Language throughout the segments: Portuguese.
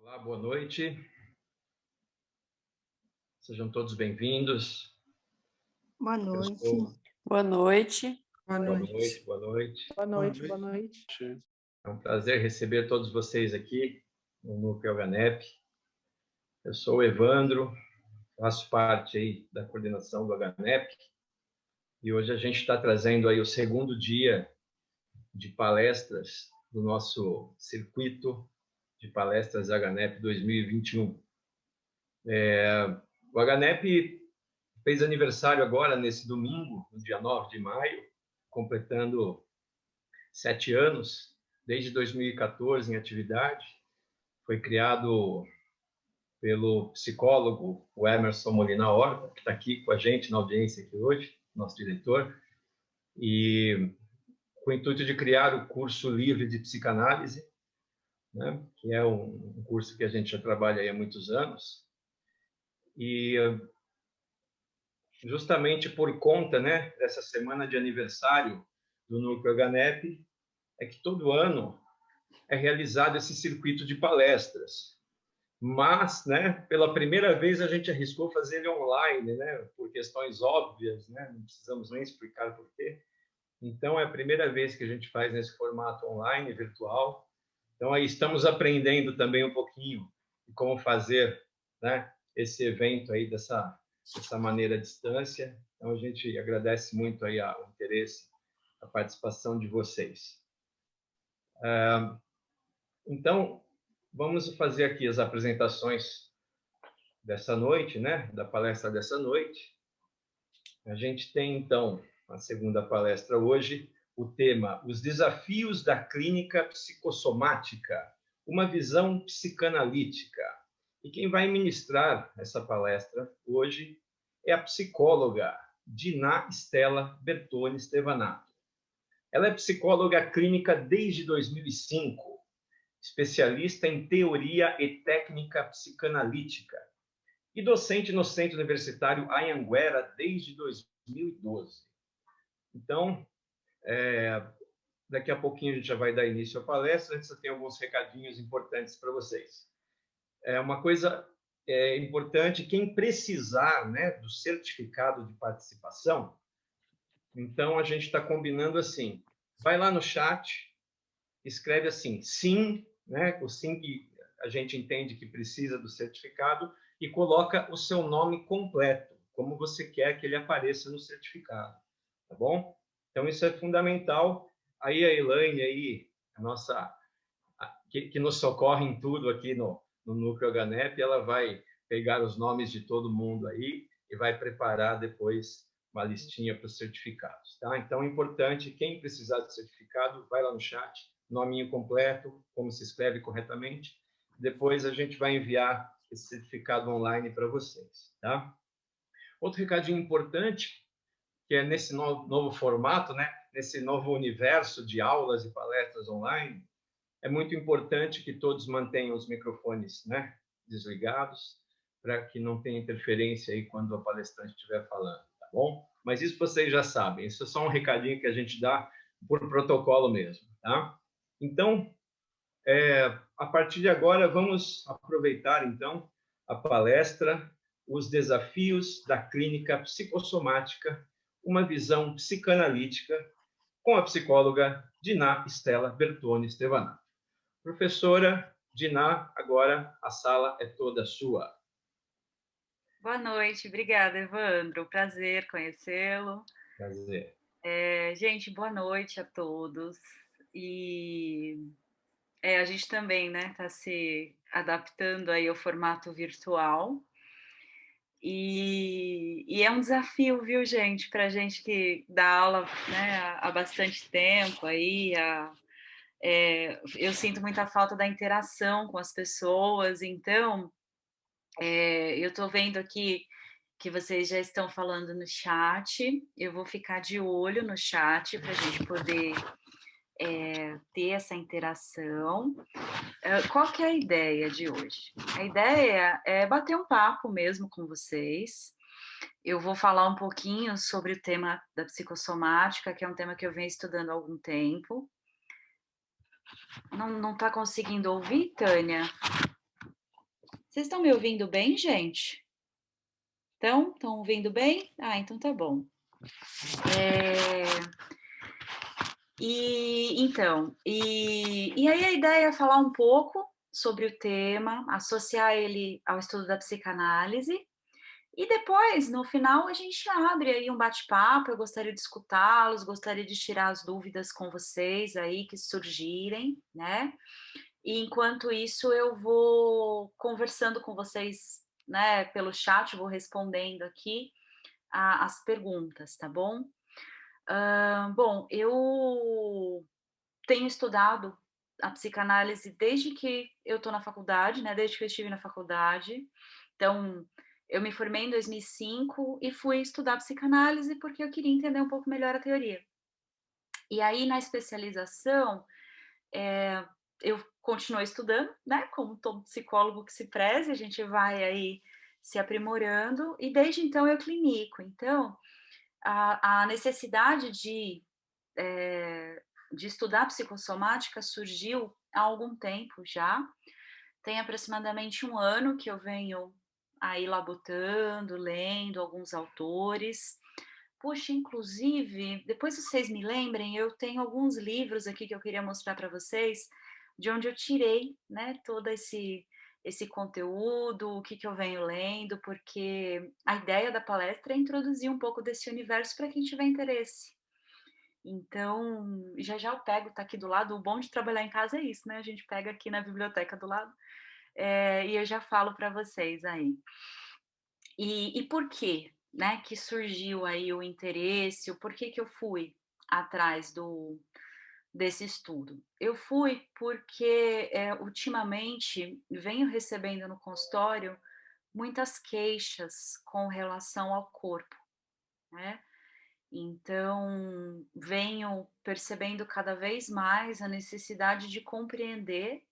Olá, boa noite. Sejam todos bem-vindos. Boa noite. Boa noite. Boa noite, boa noite. Boa noite, boa noite. É um prazer receber todos vocês aqui no Núcleo HANEP. Eu sou o Evandro, faço parte aí da coordenação do HANEP e hoje a gente está trazendo aí o segundo dia de palestras do nosso circuito de palestras HANEP 2021. O HANEP fez aniversário agora, nesse domingo, no dia 9 de maio, completando 7 anos, desde 2014 em atividade. Foi criado pelo psicólogo o Emerson Molina Horta, que está aqui com a gente na audiência aqui hoje, nosso diretor, e com o intuito de criar o curso livre de psicanálise, né, que é um curso que a gente já trabalha aí há muitos anos. E justamente por conta, né, dessa semana de aniversário do Núcleo HANEP, é que todo ano é realizado esse circuito de palestras. Mas, né, pela primeira vez a gente arriscou fazer ele online, né, por questões óbvias, né, não precisamos nem explicar por quê. Então, é a primeira vez que a gente faz nesse formato online, virtual. Então, aí estamos aprendendo também um pouquinho de como fazer, né, esse evento aí dessa maneira à distância. Então, a gente agradece muito aí o interesse, a participação de vocês. Então, vamos fazer aqui as apresentações dessa noite, né, da palestra dessa noite. A gente tem, então, a segunda palestra hoje, o tema Os Desafios da Clínica Psicossomática, uma visão psicanalítica. E quem vai ministrar essa palestra hoje é a psicóloga Diná Estela Bertoni Stevanato. Ela é psicóloga clínica desde 2005, especialista em teoria e técnica psicanalítica e docente no Centro Universitário Anhanguera desde 2012. Então, daqui a pouquinho a gente já vai dar início à palestra. Antes eu tenho alguns recadinhos importantes para vocês. Uma coisa importante, quem precisar, né, do certificado de participação, então a gente está combinando assim, vai lá no chat, escreve assim, sim, né, o sim que a gente entende que precisa do certificado, e coloca o seu nome completo, como você quer que ele apareça no certificado, tá bom? Então, isso é fundamental. Aí a Elaine, aí, a nossa, que nos socorre em tudo aqui no Núcleo HANEP, ela vai pegar os nomes de todo mundo aí e vai preparar depois uma listinha para os certificados, tá? Então, é importante, quem precisar de certificado, vai lá no chat, nominho completo, como se escreve corretamente. Depois a gente vai enviar esse certificado online para vocês, tá? Outro recadinho importante, que é nesse novo formato, né? Nesse novo universo de aulas e palestras online, é muito importante que todos mantenham os microfones, né, desligados, para que não tenha interferência aí quando a palestrante estiver falando, tá bom? Mas isso vocês já sabem, isso é só um recadinho que a gente dá por protocolo mesmo, tá? Então, a partir de agora, vamos aproveitar, então, a palestra Os Desafios da Clínica Psicossomática, uma visão psicanalítica, com a psicóloga Diná Estela Bertoni Stevanato. Professora Diná, agora a sala é toda sua. Boa noite, obrigada, Evandro. Prazer conhecê-lo. Prazer. Gente, boa noite a todos. E a gente também, né, está se adaptando aí ao formato virtual. E é um desafio, viu, gente, para a gente que dá aula, né, há bastante tempo aí. Eu sinto muita falta da interação com as pessoas, então eu estou vendo aqui que vocês já estão falando no chat. Eu vou ficar de olho no chat para a gente poder ter essa interação. Qual que é a ideia de hoje? A ideia é bater um papo mesmo com vocês. Eu vou falar um pouquinho sobre o tema da psicossomática, que é um tema que eu venho estudando há algum tempo. Não está conseguindo ouvir, Tânia? Vocês estão me ouvindo bem, gente? Estão ouvindo bem? Ah, então tá bom. E aí a ideia é falar um pouco sobre o tema, associar ele ao estudo da psicanálise, e depois, no final, a gente abre aí um bate-papo. Eu gostaria de escutá-los, gostaria de tirar as dúvidas com vocês aí que surgirem, né? E enquanto isso, eu vou conversando com vocês, né, pelo chat, vou respondendo aqui as perguntas, tá bom? Bom, eu tenho estudado a psicanálise desde que eu estou na faculdade, né, desde que eu estive na faculdade. Então, eu me formei em 2005 e fui estudar psicanálise porque eu queria entender um pouco melhor a teoria. E aí, na especialização, eu continuo estudando, né, como todo psicólogo que se preze, a gente vai aí se aprimorando, e desde então eu clinico. Então, a necessidade de estudar psicossomática surgiu há algum tempo já. Tem aproximadamente 1 ano que eu venho aí labutando, lendo alguns autores. Puxa, inclusive, depois vocês me lembrem, eu tenho alguns livros aqui que eu queria mostrar para vocês, de onde eu tirei, né, todo esse conteúdo, o que eu venho lendo, porque a ideia da palestra é introduzir um pouco desse universo para quem tiver interesse. Então, já já eu pego, tá aqui do lado. O bom de trabalhar em casa é isso, né? A gente pega aqui na biblioteca do lado, e eu já falo para vocês aí. E por quê, né, que surgiu aí o interesse, o porquê que eu fui atrás desse estudo? Eu fui porque, ultimamente, venho recebendo no consultório muitas queixas com relação ao corpo, né? Então, venho percebendo cada vez mais a necessidade de compreender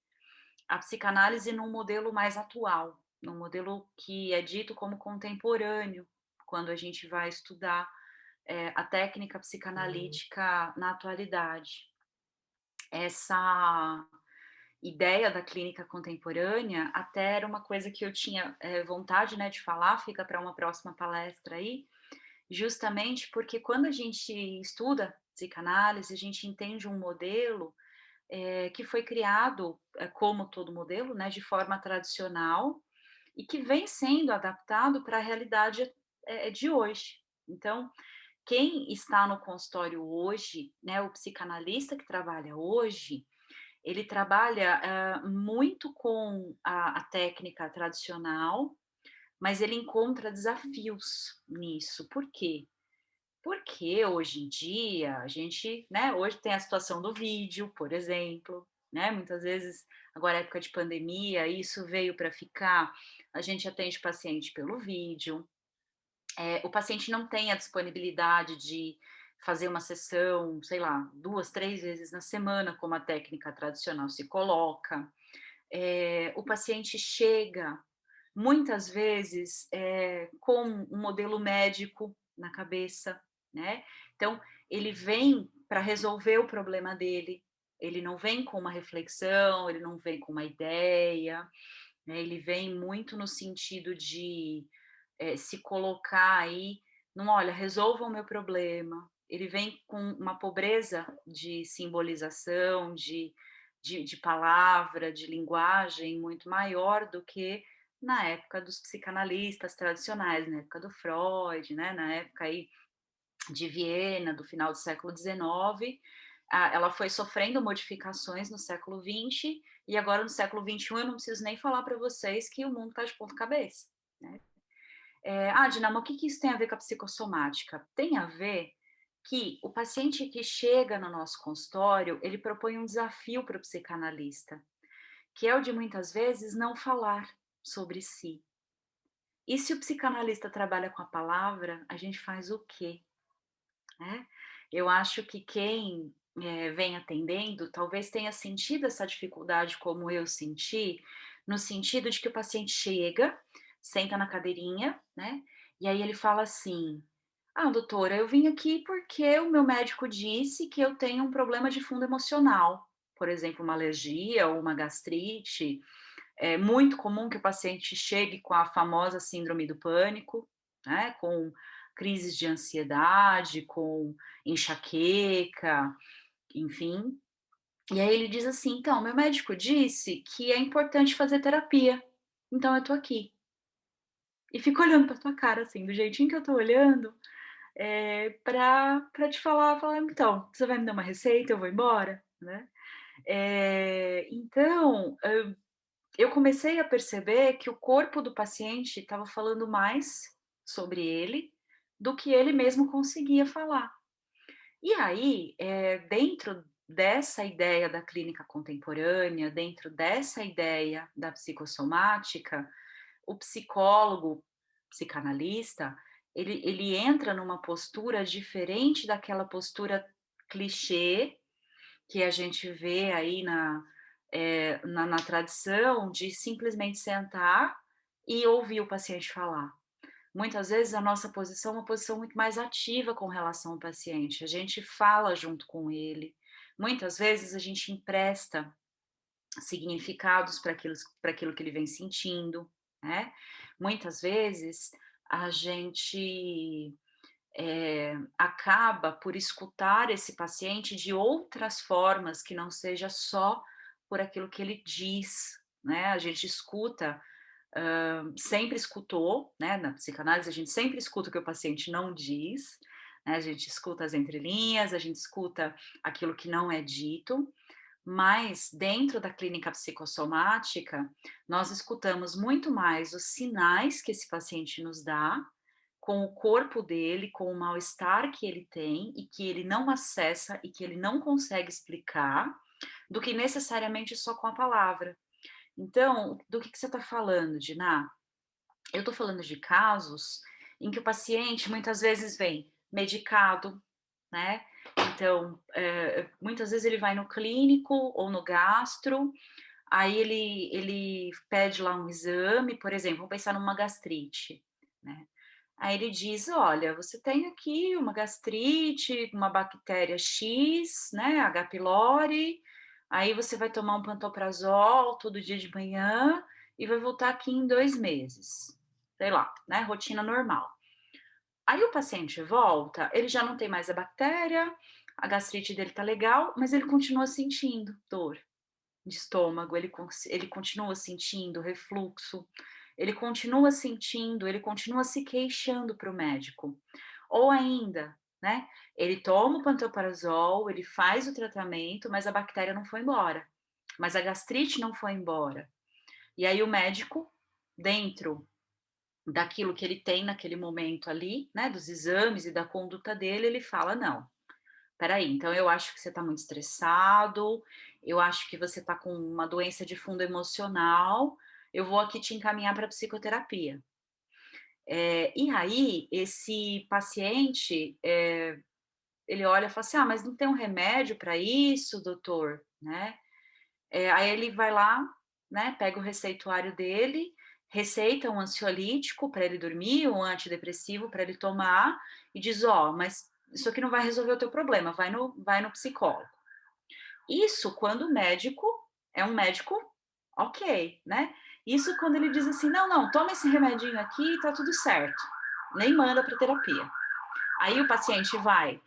a psicanálise num modelo mais atual, num modelo que é dito como contemporâneo, quando a gente vai estudar a técnica psicanalítica na atualidade. Essa ideia da clínica contemporânea até era uma coisa que eu tinha vontade, né, de falar, fica para uma próxima palestra aí, justamente porque quando a gente estuda psicanálise, a gente entende um modelo que foi criado, como todo modelo, né, de forma tradicional, e que vem sendo adaptado para a realidade de hoje. Então, quem está no consultório hoje, né, o psicanalista que trabalha hoje, ele trabalha muito com a técnica tradicional, mas ele encontra desafios nisso. Por quê? Porque hoje em dia a gente, né, hoje tem a situação do vídeo, por exemplo, né? Muitas vezes, agora é época de pandemia, isso veio para ficar. A gente atende paciente pelo vídeo. O paciente não tem a disponibilidade de fazer uma sessão, sei lá, 2, 3 vezes na semana, como a técnica tradicional se coloca. O paciente chega muitas vezes com um modelo médico na cabeça, né? Então, ele vem para resolver o problema dele, ele não vem com uma reflexão, ele não vem com uma ideia, né? Ele vem muito no sentido de se colocar aí, não, olha, resolva o meu problema. Ele vem com uma pobreza de simbolização, de palavra, de linguagem muito maior do que na época dos psicanalistas tradicionais, na época do Freud, né, na época aí de Viena, do final do século XIX. Ela foi sofrendo modificações no século XX, e agora no século XXI eu não preciso nem falar para vocês que o mundo está de ponta cabeça, né? Dinamo, o que isso tem a ver com a psicossomática? Tem a ver que o paciente que chega no nosso consultório, ele propõe um desafio para o psicanalista, que é o de muitas vezes não falar sobre si. E se o psicanalista trabalha com a palavra, a gente faz o quê? Eu acho que quem vem atendendo talvez tenha sentido essa dificuldade como eu senti, no sentido de que o paciente chega, senta na cadeirinha, né? E aí ele fala assim: ah, doutora, eu vim aqui porque o meu médico disse que eu tenho um problema de fundo emocional, por exemplo, uma alergia ou uma gastrite, É muito comum que o paciente chegue com a famosa síndrome do pânico, né, com crises de ansiedade, com enxaqueca, enfim. E aí ele diz assim: "Então, meu médico disse que é importante fazer terapia, então eu tô aqui". E fico olhando pra tua cara, assim, do jeitinho que eu tô olhando, pra te falar: "Então, você vai me dar uma receita, eu vou embora?", né. Então, eu comecei a perceber que o corpo do paciente estava falando mais sobre ele, do que ele mesmo conseguia falar. E aí, dentro dessa ideia da clínica contemporânea, dentro dessa ideia da psicossomática, o psicólogo, psicanalista, ele entra numa postura diferente daquela postura clichê que a gente vê aí na tradição de simplesmente sentar e ouvir o paciente falar. Muitas vezes a nossa posição é uma posição muito mais ativa com relação ao paciente, a gente fala junto com ele, muitas vezes a gente empresta significados para aquilo que ele vem sentindo, né. Muitas vezes a gente acaba por escutar esse paciente de outras formas que não seja só por aquilo que ele diz, né? A gente escuta, sempre escutou, né? Na psicanálise a gente sempre escuta o que o paciente não diz, né? A gente escuta as entrelinhas, a gente escuta aquilo que não é dito, mas dentro da clínica psicossomática nós escutamos muito mais os sinais que esse paciente nos dá com o corpo dele, com o mal-estar que ele tem e que ele não acessa e que ele não consegue explicar, do que necessariamente só com a palavra. Então, do que você está falando, Diná? Eu estou falando de casos em que o paciente muitas vezes vem medicado, né? Então, muitas vezes ele vai no clínico ou no gastro, aí ele pede lá um exame, por exemplo, vamos pensar numa gastrite, né? Aí ele diz: "Olha, você tem aqui uma gastrite, uma bactéria X, né, H. pylori, aí você vai tomar um pantoprazol todo dia de manhã e vai voltar aqui em 2 meses". Sei lá, né, rotina normal. Aí o paciente volta, ele já não tem mais a bactéria, a gastrite dele tá legal, mas ele continua sentindo dor de estômago, ele continua sentindo refluxo, ele continua se queixando para o médico. Ou ainda, né, ele toma o pantoprazol, ele faz o tratamento, mas a bactéria não foi embora, mas a gastrite não foi embora. E aí o médico, dentro daquilo que ele tem naquele momento ali, né, dos exames e da conduta dele, ele fala: "Não, peraí, então eu acho que você está muito estressado, eu acho que você está com uma doença de fundo emocional, eu vou aqui te encaminhar para psicoterapia". E aí, esse paciente, ele olha e fala assim: "Ah, mas não tem um remédio para isso, doutor?", né? Aí ele vai lá, né, pega o receituário dele, receita um ansiolítico para ele dormir, um antidepressivo para ele tomar, e diz: "Ó, mas isso aqui não vai resolver o teu problema, vai no psicólogo". Isso quando o médico é um médico ok, né. Isso quando ele diz assim: "Não, não, toma esse remedinho aqui e tá tudo certo", nem manda para terapia. Aí o paciente vai,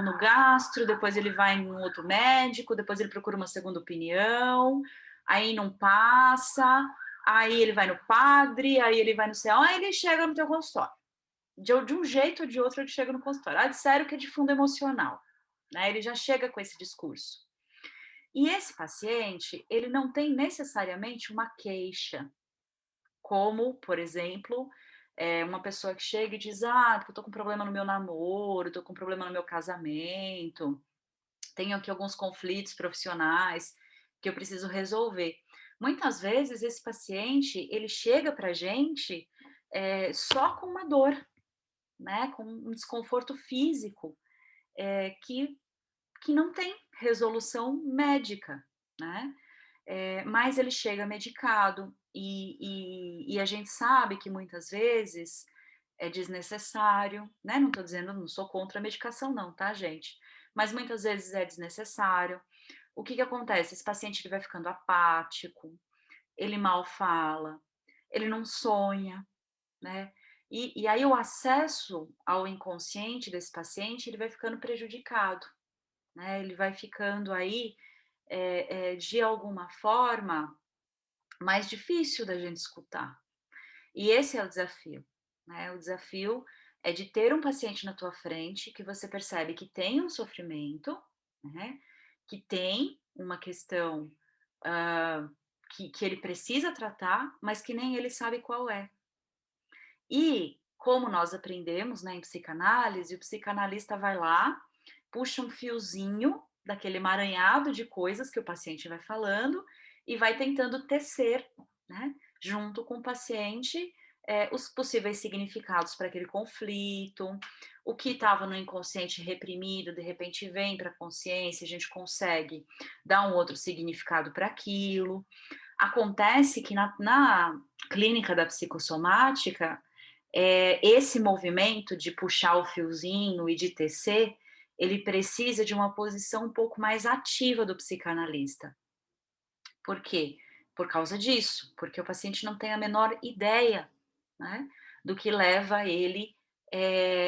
no gastro, depois ele vai em um outro médico, depois ele procura uma segunda opinião, aí não passa, aí ele vai no padre, aí ele vai no sei aí ele chega no teu consultório. De um jeito ou de outro ele chega no consultório. "Ah, disseram que é de fundo emocional", né, ele já chega com esse discurso. E esse paciente, ele não tem necessariamente uma queixa, como, por exemplo, uma pessoa que chega e diz: "Ah, eu tô com problema no meu namoro, tô com problema no meu casamento, tenho aqui alguns conflitos profissionais que eu preciso resolver". Muitas vezes esse paciente, ele chega pra gente, só com uma dor, né, com um desconforto físico, que não tem resolução médica, né. Mas ele chega medicado e a gente sabe que muitas vezes é desnecessário, né, não estou dizendo, não sou contra a medicação não, tá gente, mas muitas vezes é desnecessário. O que que acontece? Esse paciente ele vai ficando apático, ele mal fala, ele não sonha, né? E aí o acesso ao inconsciente desse paciente, ele vai ficando prejudicado, né? Ele vai ficando aí, de alguma forma, mais difícil da gente escutar. E esse é o desafio, né? O desafio é de ter um paciente na tua frente que você percebe que tem um sofrimento, né? Que tem uma questão, hã, que ele precisa tratar, mas que nem ele sabe qual é. E, como nós aprendemos, né, em psicanálise, o psicanalista vai lá, puxa um fiozinho daquele emaranhado de coisas que o paciente vai falando e vai tentando tecer, né, junto com o paciente, os possíveis significados para aquele conflito, o que estava no inconsciente reprimido, de repente vem para a consciência, a gente consegue dar um outro significado para aquilo. Acontece que na clínica da psicossomática, esse movimento de puxar o fiozinho e de tecer, ele precisa de uma posição um pouco mais ativa do psicanalista. Por quê? Por causa disso, porque o paciente não tem a menor ideia, né, do que leva ele,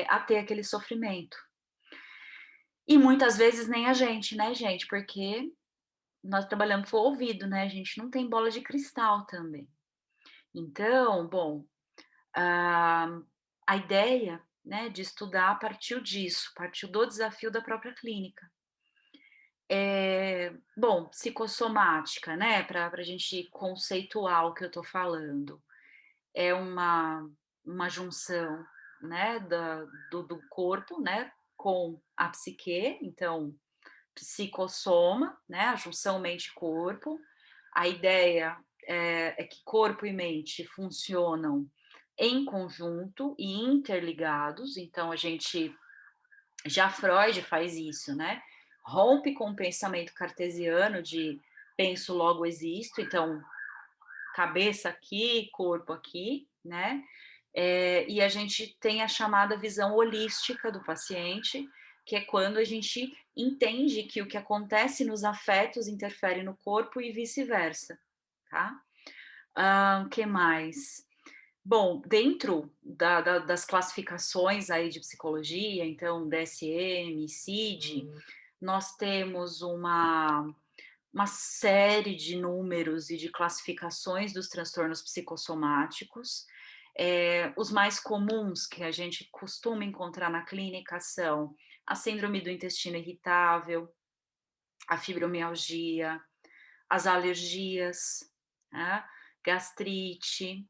a ter aquele sofrimento. E muitas vezes nem a gente, né, gente, porque nós trabalhamos com o ouvido, né, a gente não tem bola de cristal também. Então, bom, ah, a ideia, né, de estudar partiu disso, partiu do desafio da própria clínica. Bom, psicossomática, né, para a gente conceituar o que eu estou falando, é uma junção, né, do corpo, né, com a psique, então, psicossoma, né, a junção mente-corpo. A ideia é que corpo e mente funcionam em conjunto e interligados, então a gente já Freud faz isso, né? Rompe com o pensamento cartesiano de penso, logo existo, então cabeça aqui, corpo aqui, né? E a gente tem a chamada visão holística do paciente, que é quando a gente entende que o que acontece nos afetos interfere no corpo e vice-versa, tá? Que mais? Bom, dentro das classificações aí de psicologia, então DSM, CID, nós temos uma série de números e de classificações dos transtornos psicossomáticos. Os mais comuns que a gente costuma encontrar na clínica são a síndrome do intestino irritável, a fibromialgia, as alergias, né? Gastrite,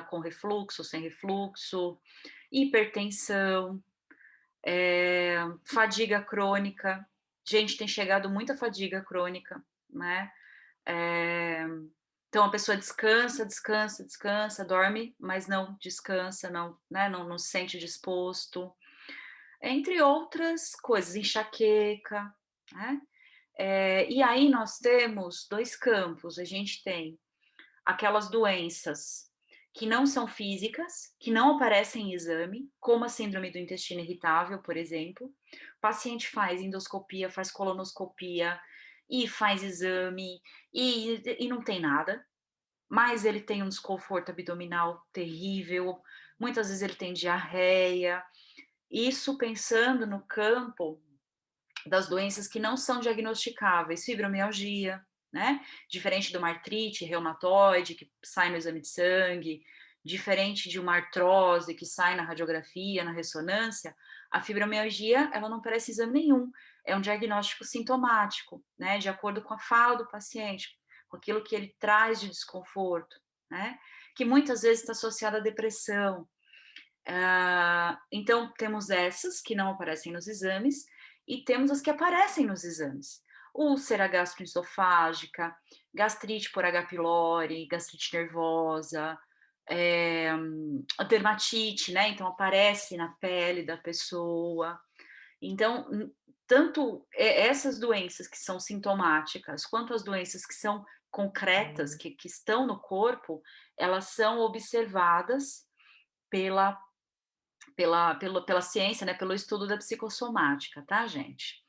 com refluxo, sem refluxo, hipertensão, fadiga crônica. Gente, tem chegado muita fadiga crônica, né? Então a pessoa descansa, descansa, descansa, dorme, mas não descansa, não, né? Não se sente disposto, entre outras coisas, enxaqueca, né? E aí nós temos dois campos. A gente tem aquelas doenças que não são físicas, que não aparecem em exame, como a síndrome do intestino irritável, por exemplo. O paciente faz endoscopia, faz colonoscopia e faz exame e não tem nada, mas ele tem um desconforto abdominal terrível, muitas vezes ele tem diarreia. Isso pensando no campo das doenças que não são diagnosticáveis, fibromialgia, né? Diferente de uma artrite reumatoide que sai no exame de sangue, diferente de uma artrose que sai na radiografia, na ressonância, a fibromialgia, ela não aparece em exame nenhum, é um diagnóstico sintomático, né? De acordo com a fala do paciente, com aquilo que ele traz de desconforto, né? Que muitas vezes está associado à depressão. Então, temos essas que não aparecem nos exames e temos as que aparecem nos exames. Úlcera gastroesofágica, gastrite por H. pylori, gastrite nervosa, a dermatite, né? Então, aparece na pele da pessoa. Então, tanto essas doenças que são sintomáticas, quanto as doenças que são concretas, que estão no corpo, elas são observadas pela ciência, né, pelo estudo da psicossomática, tá, gente?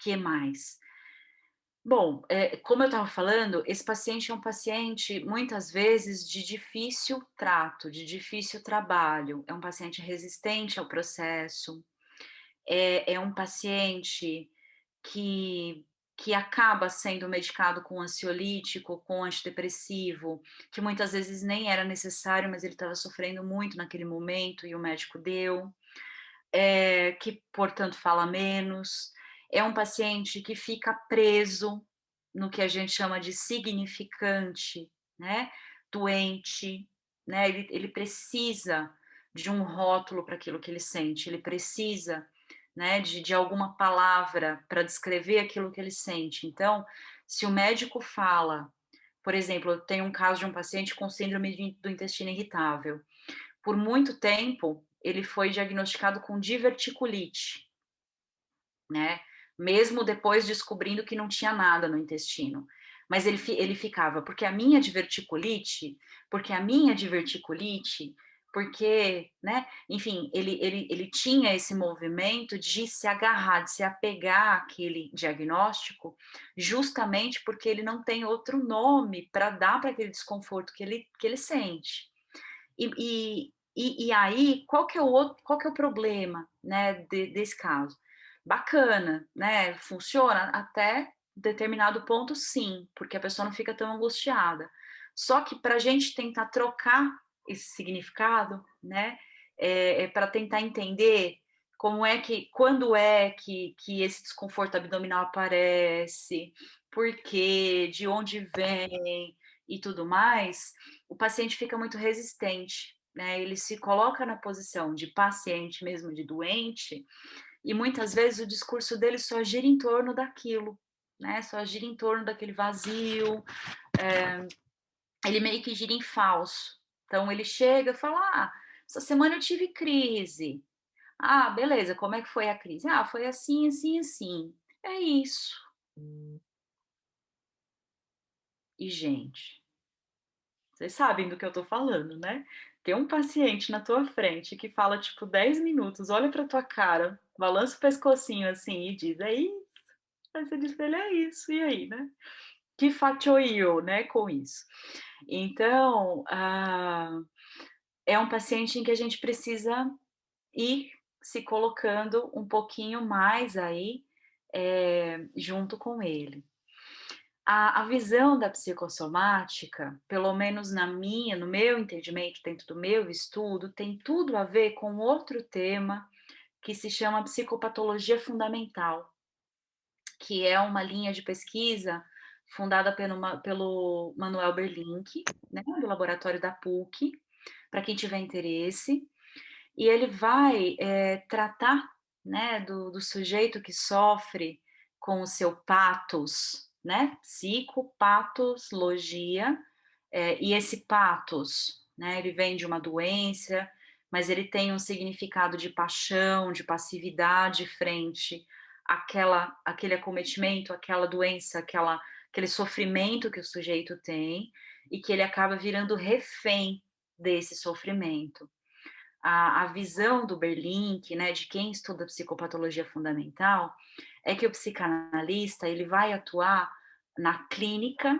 Que mais? Bom, como eu estava falando, esse paciente é um paciente, muitas vezes, de difícil trato, de difícil trabalho. É um paciente resistente ao processo, é um paciente que que acaba sendo medicado com ansiolítico, com antidepressivo, que muitas vezes nem era necessário, mas ele estava sofrendo muito naquele momento e o médico deu, que, portanto, fala menos. É um paciente que fica preso no que a gente chama de significante, né, doente, né, ele precisa de um rótulo para aquilo que ele sente, ele precisa, né, de alguma palavra para descrever aquilo que ele sente. Então, se o médico fala, por exemplo, eu tenho um caso de um paciente com síndrome do intestino irritável. Por muito tempo, ele foi diagnosticado com diverticulite, né, mesmo depois descobrindo que não tinha nada no intestino. Mas ele ficava, porque a minha diverticulite, porque a minha diverticulite, porque, né, enfim, ele tinha esse movimento de se agarrar, de se apegar àquele diagnóstico, justamente porque ele não tem outro nome para dar para aquele desconforto que ele sente. E aí, qual que é o problema, né, desse caso? Bacana, né, funciona até determinado ponto, sim, porque a pessoa não fica tão angustiada. Só que para a gente tentar trocar esse significado, né, para tentar entender como é que, quando é que esse desconforto abdominal aparece, por quê, de onde vem e tudo mais, o paciente fica muito resistente, né? Ele se coloca na posição de paciente mesmo, de doente, e muitas vezes o discurso dele só gira em torno daquilo, né? Só gira em torno daquele vazio, ele meio que gira em falso. Então ele chega e fala: ah, essa semana eu tive crise. Ah, beleza, como é que foi a crise? Ah, foi assim, assim, assim. É isso. E, gente, vocês sabem do que eu tô falando, né? Tem um paciente na tua frente que fala, tipo, 10 minutos, olha pra tua cara, balança o pescocinho assim e diz, é isso. Aí você diz pra ele, é isso, e aí, né? Que faccio io, né, com isso. Então, é um paciente em que a gente precisa ir se colocando um pouquinho mais aí, junto com ele. A visão da psicossomática, pelo menos no meu entendimento, dentro do meu estudo, tem tudo a ver com outro tema que se chama psicopatologia fundamental, que é uma linha de pesquisa fundada pelo Manuel Berlink, né, do laboratório da PUC, para quem tiver interesse, e ele vai tratar, né, do sujeito que sofre com o seu patos, né, psicopatologia, e esse patos, né, ele vem de uma doença, mas ele tem um significado de paixão, de passividade frente aquele acometimento, aquela doença, aquele sofrimento que o sujeito tem, e que ele acaba virando refém desse sofrimento. A visão do Berlink, né, de quem estuda psicopatologia fundamental, é que o psicanalista ele vai atuar na clínica,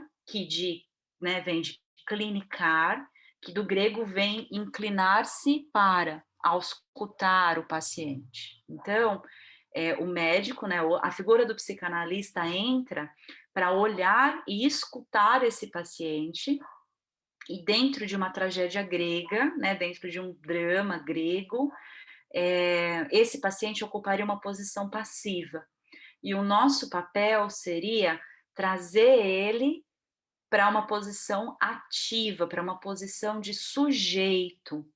né, vem de clinicar, que do grego vem inclinar-se para, auscultar o paciente. Então, o médico, né, a figura do psicanalista entra para olhar e escutar esse paciente, e dentro de uma tragédia grega, né, dentro de um drama grego, esse paciente ocuparia uma posição passiva. E o nosso papel seria trazer ele para uma posição ativa, para uma posição de sujeito.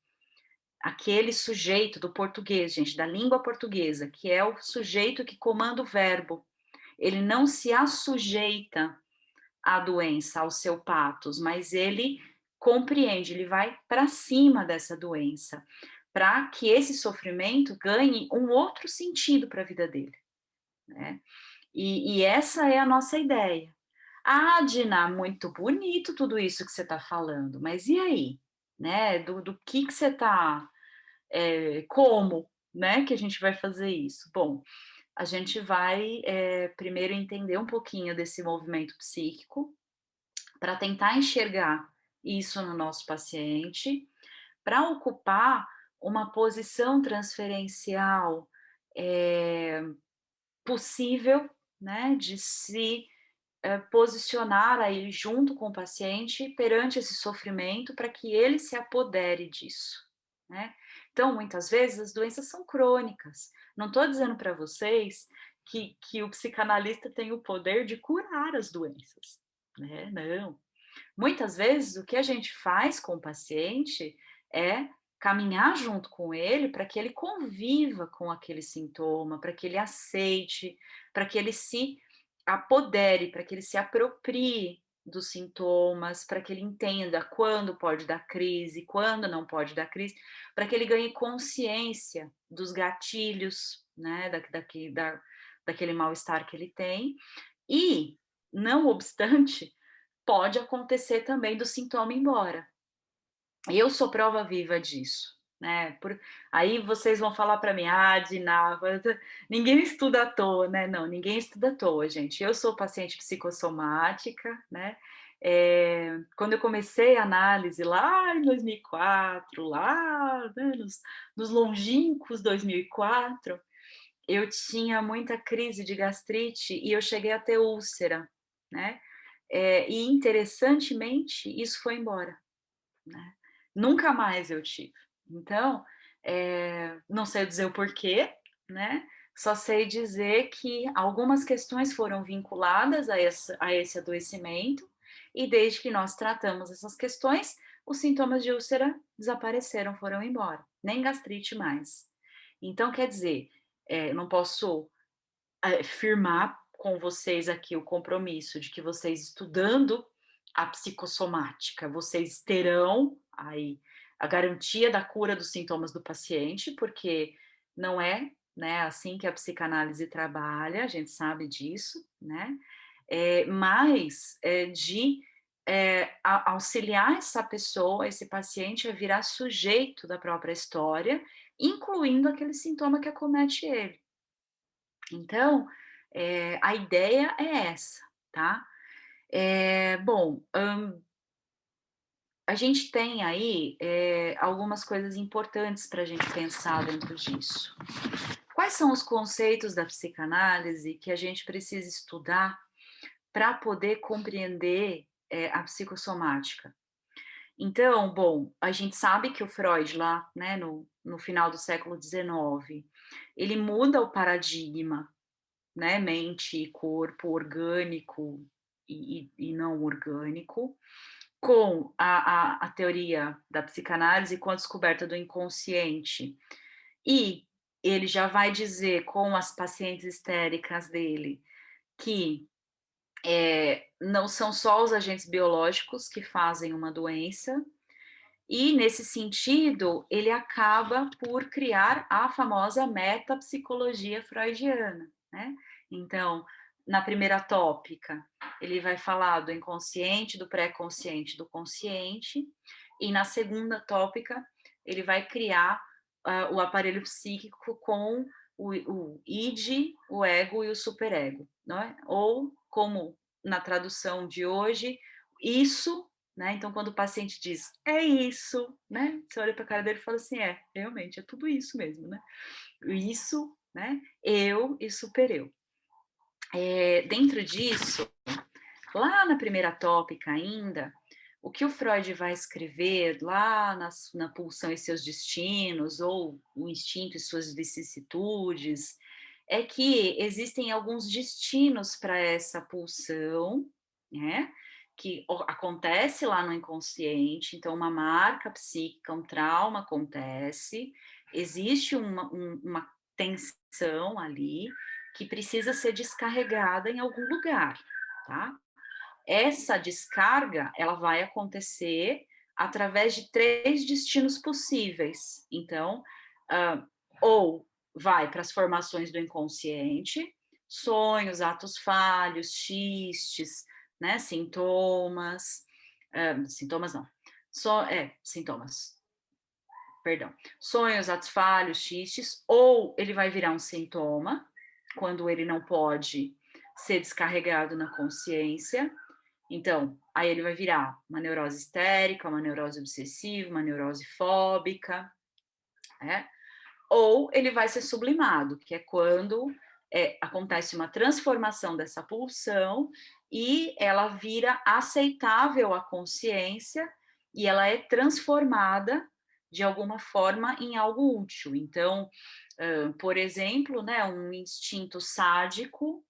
Aquele sujeito do português, gente, da língua portuguesa, que é o sujeito que comanda o verbo. Ele não se assujeita à doença, ao seu patos, mas ele compreende, ele vai para cima dessa doença, para que esse sofrimento ganhe um outro sentido para a vida dele, né? E essa é a nossa ideia. Ah, Dina, muito bonito tudo isso que você está falando, mas e aí? Né? Do que você está... como, né, que a gente vai fazer isso? Bom, a gente vai primeiro entender um pouquinho desse movimento psíquico, para tentar enxergar isso no nosso paciente, para ocupar uma posição transferencial possível, né, de se posicionar aí junto com o paciente perante esse sofrimento para que ele se apodere disso, né? Então, muitas vezes as doenças são crônicas. Não estou dizendo para vocês que o psicanalista tem o poder de curar as doenças, né? Não. Muitas vezes o que a gente faz com o paciente é caminhar junto com ele para que ele conviva com aquele sintoma, para que ele aceite, para que ele se apodere, para que ele se aproprie dos sintomas, para que ele entenda quando pode dar crise, quando não pode dar crise, para que ele ganhe consciência dos gatilhos, né, daquele mal-estar que ele tem. E, não obstante, pode acontecer também do sintoma ir embora. Eu sou prova viva disso, né? Aí vocês vão falar para mim, Dinava, ninguém estuda à toa, né? Não, ninguém estuda à toa, gente. Eu sou paciente psicossomática, né? Quando eu comecei a análise lá em 2004, lá, né, nos longínquos 2004, eu tinha muita crise de gastrite e eu cheguei a ter úlcera, né? E interessantemente, isso foi embora, né? Nunca mais eu tive. Então, não sei dizer o porquê, né? Só sei dizer que algumas questões foram vinculadas a esse adoecimento, e desde que nós tratamos essas questões, os sintomas de úlcera desapareceram, foram embora. Nem gastrite mais. Então, quer dizer, não posso firmar com vocês aqui o compromisso de que vocês estudando a psicossomática, vocês terão aí a garantia da cura dos sintomas do paciente, porque não é, né, assim que a psicanálise trabalha, a gente sabe disso, né? Mas de auxiliar essa pessoa, esse paciente, a virar sujeito da própria história, incluindo aquele sintoma que acomete ele. Então, a ideia é essa, tá? Bom, a gente tem aí algumas coisas importantes para a gente pensar dentro disso. Quais são os conceitos da psicanálise que a gente precisa estudar para poder compreender a psicossomática? Então, bom, a gente sabe que o Freud lá, né, no final do século XIX, ele muda o paradigma, né, mente e corpo, orgânico e não orgânico, com a teoria da psicanálise, com a descoberta do inconsciente. E ele já vai dizer com as pacientes histéricas dele que não são só os agentes biológicos que fazem uma doença, e nesse sentido ele acaba por criar a famosa metapsicologia freudiana, né? Então, na primeira tópica, ele vai falar do inconsciente, do pré-consciente, do consciente, e na segunda tópica, ele vai criar o aparelho psíquico com o id, o ego e o superego, não é? Ou, como na tradução de hoje, isso, né? Então, quando o paciente diz, é isso, né? Você olha para a cara dele e fala assim, realmente, é tudo isso mesmo, né? Isso, né? Eu e supereu. Dentro disso, lá na primeira tópica ainda, o que o Freud vai escrever lá na Pulsão e seus destinos, ou o instinto e suas vicissitudes, é que existem alguns destinos para essa pulsão, né? Que acontece lá no inconsciente, então uma marca psíquica, um trauma acontece, existe uma tensão ali que precisa ser descarregada em algum lugar, tá? Essa descarga, ela vai acontecer através de 3 destinos possíveis. Então, ou vai para as formações do inconsciente, sonhos, atos falhos, xistes, né, sintomas, sintomas não, sintomas, perdão, sonhos, atos falhos, xistes, ou ele vai virar um sintoma, quando ele não pode ser descarregado na consciência. Então, aí ele vai virar uma neurose histérica, uma neurose obsessiva, uma neurose fóbica, né? Ou ele vai ser sublimado, que é quando acontece uma transformação dessa pulsão e ela vira aceitável à consciência e ela é transformada de alguma forma em algo útil. Então, por exemplo, né, um instinto sádico,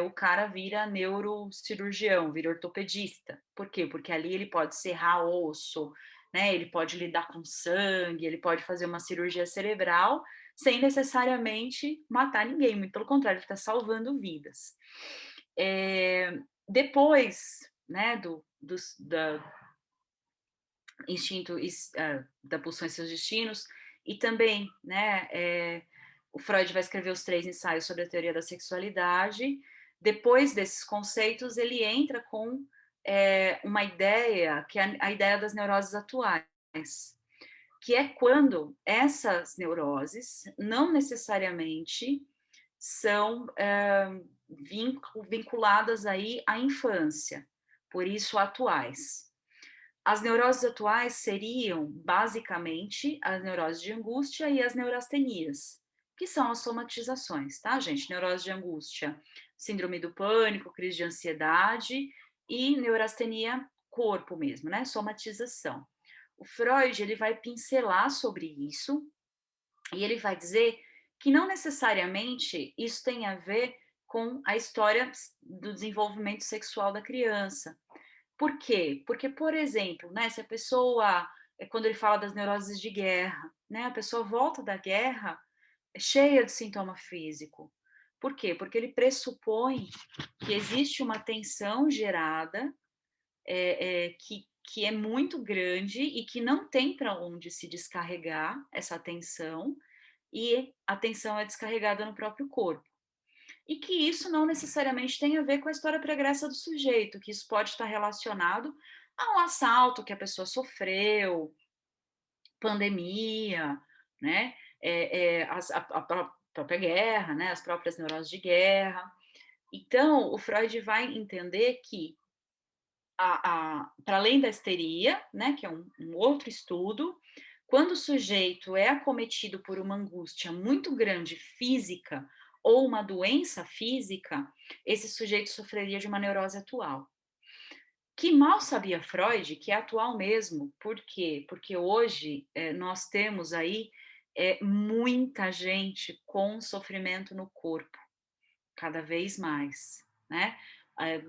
o cara vira neurocirurgião, vira ortopedista. Por quê? Porque ali ele pode serrar osso, né? Ele pode lidar com sangue, ele pode fazer uma cirurgia cerebral sem necessariamente matar ninguém, muito pelo contrário, ele está salvando vidas. Depois, né, da instinto da pulsão e seus destinos, e também, né, o Freud vai escrever os 3 ensaios sobre a teoria da sexualidade. Depois desses conceitos, ele entra com uma ideia, que é a ideia das neuroses atuais, que é quando essas neuroses não necessariamente são vinculadas aí à infância, por isso atuais. As neuroses atuais seriam, basicamente, as neuroses de angústia e as neurastenias, que são as somatizações, tá, gente? Neurose de angústia, síndrome do pânico, crise de ansiedade, e neurastenia, corpo mesmo, né? Somatização. O Freud, ele vai pincelar sobre isso, e ele vai dizer que não necessariamente isso tem a ver com a história do desenvolvimento sexual da criança. Por quê? Porque, por exemplo, né, se a pessoa, quando ele fala das neuroses de guerra, né, a pessoa volta da guerra cheia de sintoma físico. Por quê? Porque ele pressupõe que existe uma tensão gerada que é muito grande e que não tem para onde se descarregar essa tensão, e a tensão é descarregada no próprio corpo. E que isso não necessariamente tem a ver com a história pregressa do sujeito, que isso pode estar relacionado a um assalto que a pessoa sofreu, pandemia, né? A própria guerra, né? As próprias neuroses de guerra. Então, o Freud vai entender que, para além da histeria, né, que é um outro estudo, quando o sujeito é acometido por uma angústia muito grande física ou uma doença física, esse sujeito sofreria de uma neurose atual. Que mal sabia Freud que é atual mesmo. Por quê? Porque hoje nós temos aí muita gente com sofrimento no corpo, cada vez mais, né?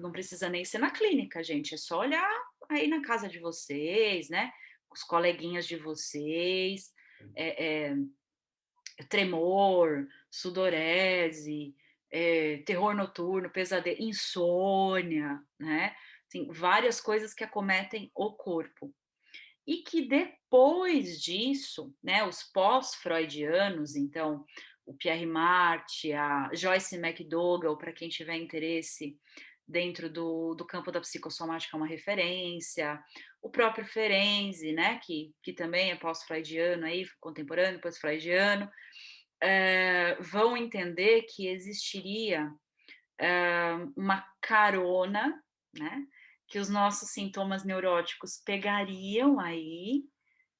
Não precisa nem ser na clínica, gente, é só olhar aí na casa de vocês, né? Os coleguinhas de vocês, tremor, sudorese, terror noturno, pesadelo, insônia, né? Assim, várias coisas que acometem o corpo. E que depois disso, né, os pós-freudianos, então, o Pierre Marty, a Joyce McDougall, para quem tiver interesse dentro do campo da psicossomática, é uma referência, o próprio Ferenczi, né, que também é pós-freudiano, aí, contemporâneo, pós-freudiano, vão entender que existiria uma carona, né, que os nossos sintomas neuróticos pegariam aí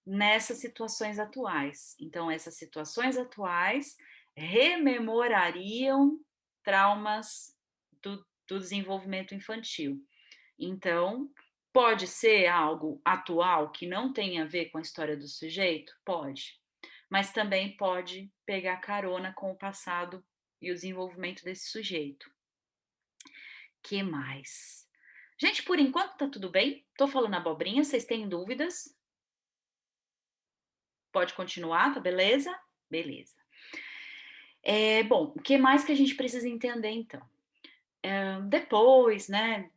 nessas situações atuais. Então, essas situações atuais rememorariam traumas do desenvolvimento infantil. Então, pode ser algo atual que não tem a ver com a história do sujeito? Pode. Mas também pode pegar carona com o passado e o desenvolvimento desse sujeito. Que mais? Gente, por enquanto tá tudo bem? Tô falando abobrinha, vocês têm dúvidas? Pode continuar, tá beleza? Beleza. Bom, o que mais que a gente precisa entender, então? Depois, né,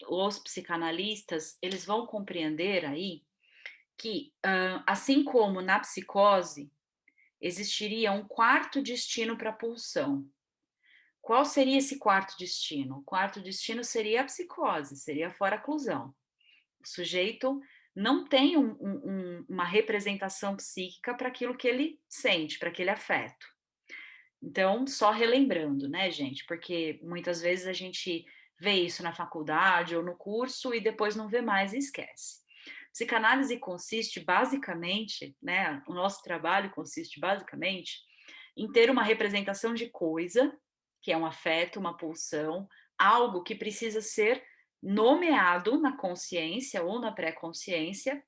os psicanalistas, eles vão compreender aí que, assim como na psicose, existiria um quarto destino para a pulsão. Qual seria esse quarto destino? O quarto destino seria a psicose, seria a foraclusão. O sujeito não tem uma representação psíquica para aquilo que ele sente, para aquele afeto. Então, só relembrando, né, gente? Porque muitas vezes a gente vê isso na faculdade ou no curso e depois não vê mais e esquece. Psicanálise consiste basicamente, né? O nosso trabalho consiste basicamente em ter uma representação de coisa, que é um afeto, uma pulsão, algo que precisa ser nomeado na consciência ou na pré-consciência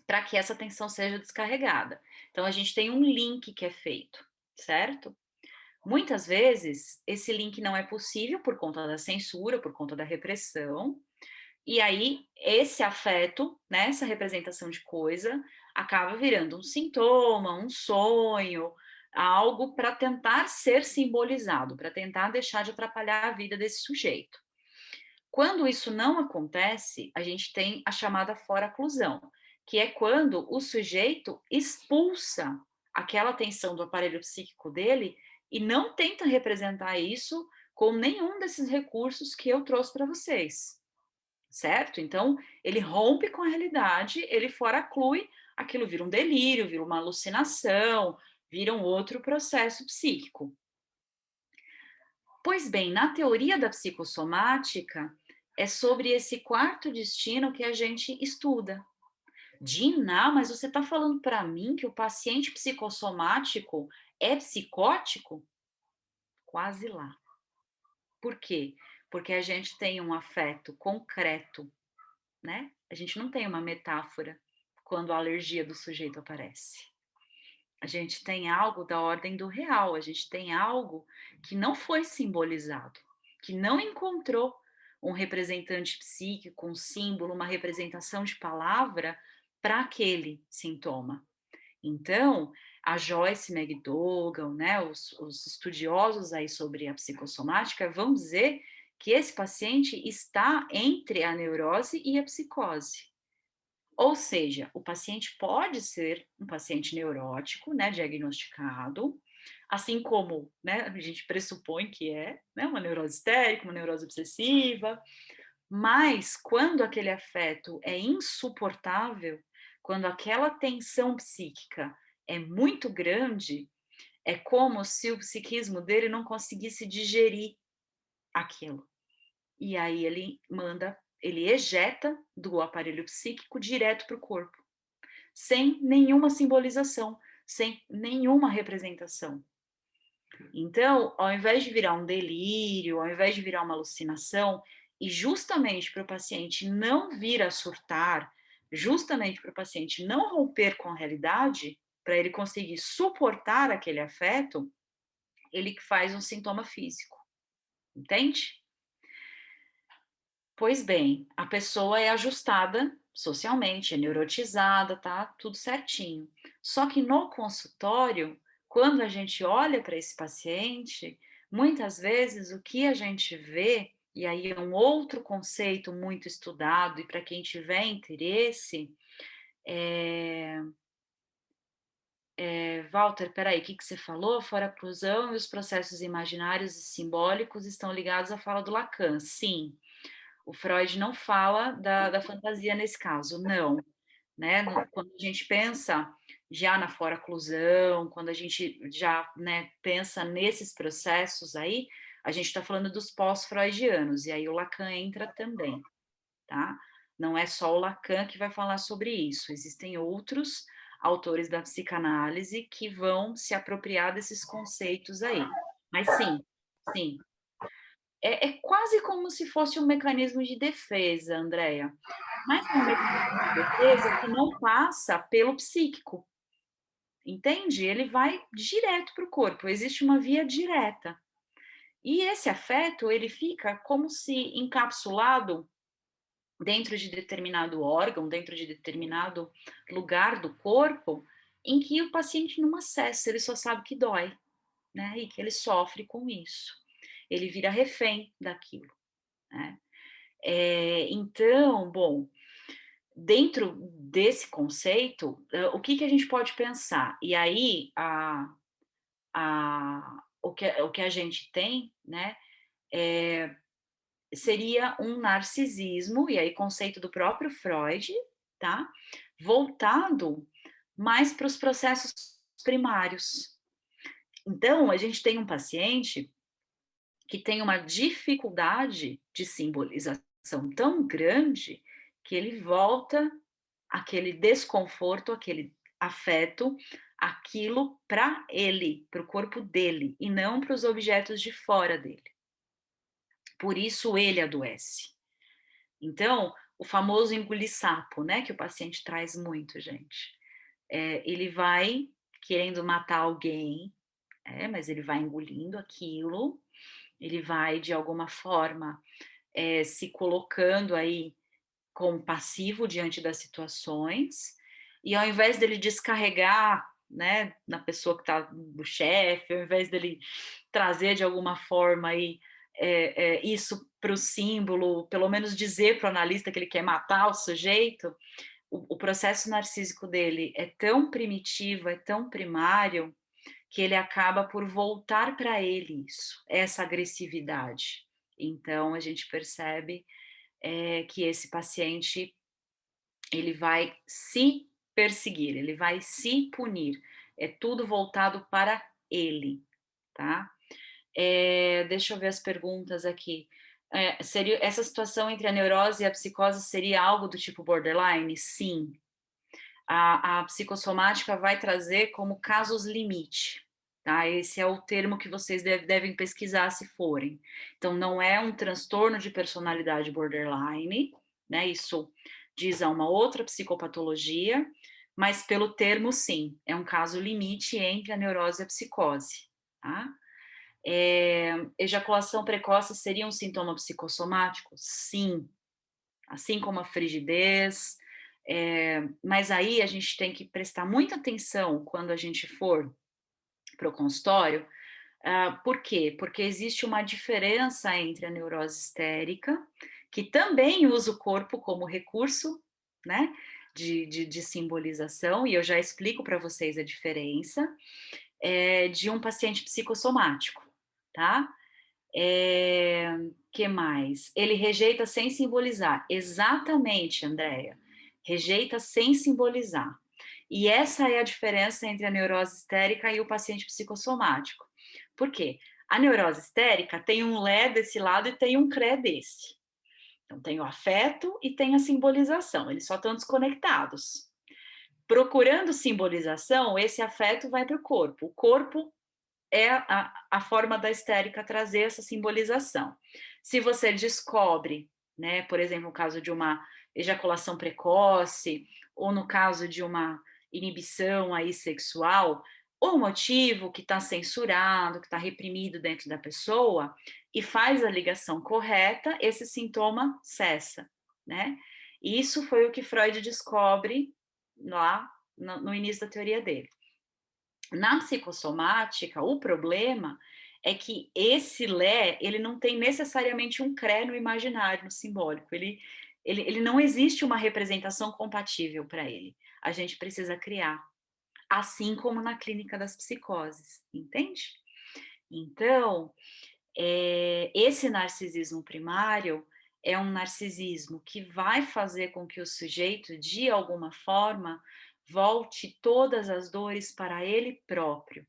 para que essa tensão seja descarregada. Então, a gente tem um link que é feito, certo? Muitas vezes, esse link não é possível por conta da censura, por conta da repressão, e aí esse afeto, né, essa representação de coisa, acaba virando um sintoma, um sonho, algo para tentar ser simbolizado, para tentar deixar de atrapalhar a vida desse sujeito. Quando isso não acontece, a gente tem a chamada foraclusão, que é quando o sujeito expulsa aquela tensão do aparelho psíquico dele e não tenta representar isso com nenhum desses recursos que eu trouxe para vocês, certo? Então, ele rompe com a realidade, ele foraclui, aquilo vira um delírio, vira uma alucinação, vira um outro processo psíquico. Pois bem, na teoria da psicossomática, é sobre esse quarto destino que a gente estuda. Dina, mas você está falando para mim que o paciente psicossomático é psicótico? Quase lá. Por quê? Porque a gente tem um afeto concreto, né? A gente não tem uma metáfora quando a alergia do sujeito aparece. A gente tem algo da ordem do real, a gente tem algo que não foi simbolizado, que não encontrou um representante psíquico, um símbolo, uma representação de palavra para aquele sintoma. Então, a Joyce McDougall, né, os estudiosos aí sobre a psicossomática vão dizer que esse paciente está entre a neurose e a psicose. Ou seja, o paciente pode ser um paciente neurótico, né, diagnosticado, assim como, né, a gente pressupõe que é, né, uma neurose histérica, uma neurose obsessiva, mas quando aquele afeto é insuportável, quando aquela tensão psíquica é muito grande, é como se o psiquismo dele não conseguisse digerir aquilo. E aí ele ejeta do aparelho psíquico direto para o corpo, sem nenhuma simbolização, sem nenhuma representação. Então, ao invés de virar um delírio, ao invés de virar uma alucinação, e justamente para o paciente não vir a surtar, justamente para o paciente não romper com a realidade, para ele conseguir suportar aquele afeto, ele faz um sintoma físico. Entende? Pois bem, a pessoa é ajustada socialmente, é neurotizada, tá? Tudo certinho. Só que no consultório, quando a gente olha para esse paciente, muitas vezes o que a gente vê, e aí é um outro conceito muito estudado, e para quem tiver interesse, Walter, peraí, o que você falou? Foraclusão e os processos imaginários e simbólicos estão ligados à fala do Lacan. Sim. O Freud não fala da fantasia nesse caso, não. Né? Quando a gente pensa já na foraclusão, quando a gente já, né, pensa nesses processos aí, a gente está falando dos pós-freudianos, e aí o Lacan entra também, tá? Não é só o Lacan que vai falar sobre isso, existem outros autores da psicanálise que vão se apropriar desses conceitos aí. Mas sim, sim, é quase como se fosse um mecanismo de defesa, Andréia. Mas é um mecanismo de defesa que não passa pelo psíquico, entende? Ele vai direto para o corpo, existe uma via direta. E esse afeto, ele fica como se encapsulado dentro de determinado órgão, dentro de determinado lugar do corpo, em que o paciente não acessa, ele só sabe que dói, né? E que ele sofre com isso. Ele vira refém daquilo, né? Então, bom, dentro desse conceito, o que a gente pode pensar? E aí, o que a gente tem, né, seria um narcisismo, e aí conceito do próprio Freud, tá? Voltado mais para os processos primários. Então, a gente tem um paciente que tem uma dificuldade de simbolização tão grande que ele volta aquele desconforto, aquele afeto, aquilo para ele, para o corpo dele, e não para os objetos de fora dele. Por isso ele adoece. Então, o famoso engolir sapo, né, que o paciente traz muito, gente. Ele vai querendo matar alguém, mas ele vai engolindo aquilo, ele vai, de alguma forma, se colocando aí como passivo diante das situações, e ao invés dele descarregar, né, na pessoa que está do chefe, ao invés dele trazer de alguma forma aí, isso para o símbolo, pelo menos dizer para o analista que ele quer matar o sujeito, o processo narcísico dele é tão primitivo, é tão primário, que ele acaba por voltar para ele isso, essa agressividade. Então, a gente percebe que esse paciente ele vai se perseguir, ele vai se punir. É tudo voltado para ele, tá? Deixa eu ver as perguntas aqui. Seria essa situação entre a neurose e a psicose seria algo do tipo borderline? Sim. A psicossomática vai trazer como casos limite, tá? Esse é o termo que vocês devem pesquisar se forem. Então, não é um transtorno de personalidade borderline, né? Isso diz a uma outra psicopatologia, mas pelo termo, sim, é um caso limite entre a neurose e a psicose, tá? Ejaculação precoce seria um sintoma psicossomático? Sim, assim como a frigidez, mas aí a gente tem que prestar muita atenção quando a gente for para o consultório. Por quê? Porque existe uma diferença entre a neurose histérica, que também usa o corpo como recurso, né, de simbolização, e eu já explico para vocês a diferença, de um paciente psicossomático, tá? Que mais? Ele rejeita sem simbolizar. Exatamente, Andréia. Rejeita sem simbolizar. E essa é a diferença entre a neurose histérica e o paciente psicossomático. Por quê? A neurose histérica tem um lé desse lado e tem um cré desse. Então, tem o afeto e tem a simbolização. Eles só estão desconectados. Procurando simbolização, esse afeto vai para o corpo. O corpo é a forma da histérica trazer essa simbolização. Se você descobre, né, por exemplo, no caso de uma ejaculação precoce, ou no caso de uma inibição aí sexual, o motivo que está censurado, que está reprimido dentro da pessoa, e faz a ligação correta, esse sintoma cessa, né? E isso foi o que Freud descobre lá no início da teoria dele. Na psicossomática, o problema é que esse Lé, ele não tem necessariamente um CRE no imaginário, no simbólico. Ele não existe uma representação compatível para ele. A gente precisa criar. Assim como na clínica das psicoses, entende? Então, esse narcisismo primário é um narcisismo que vai fazer com que o sujeito, de alguma forma, volte todas as dores para ele próprio.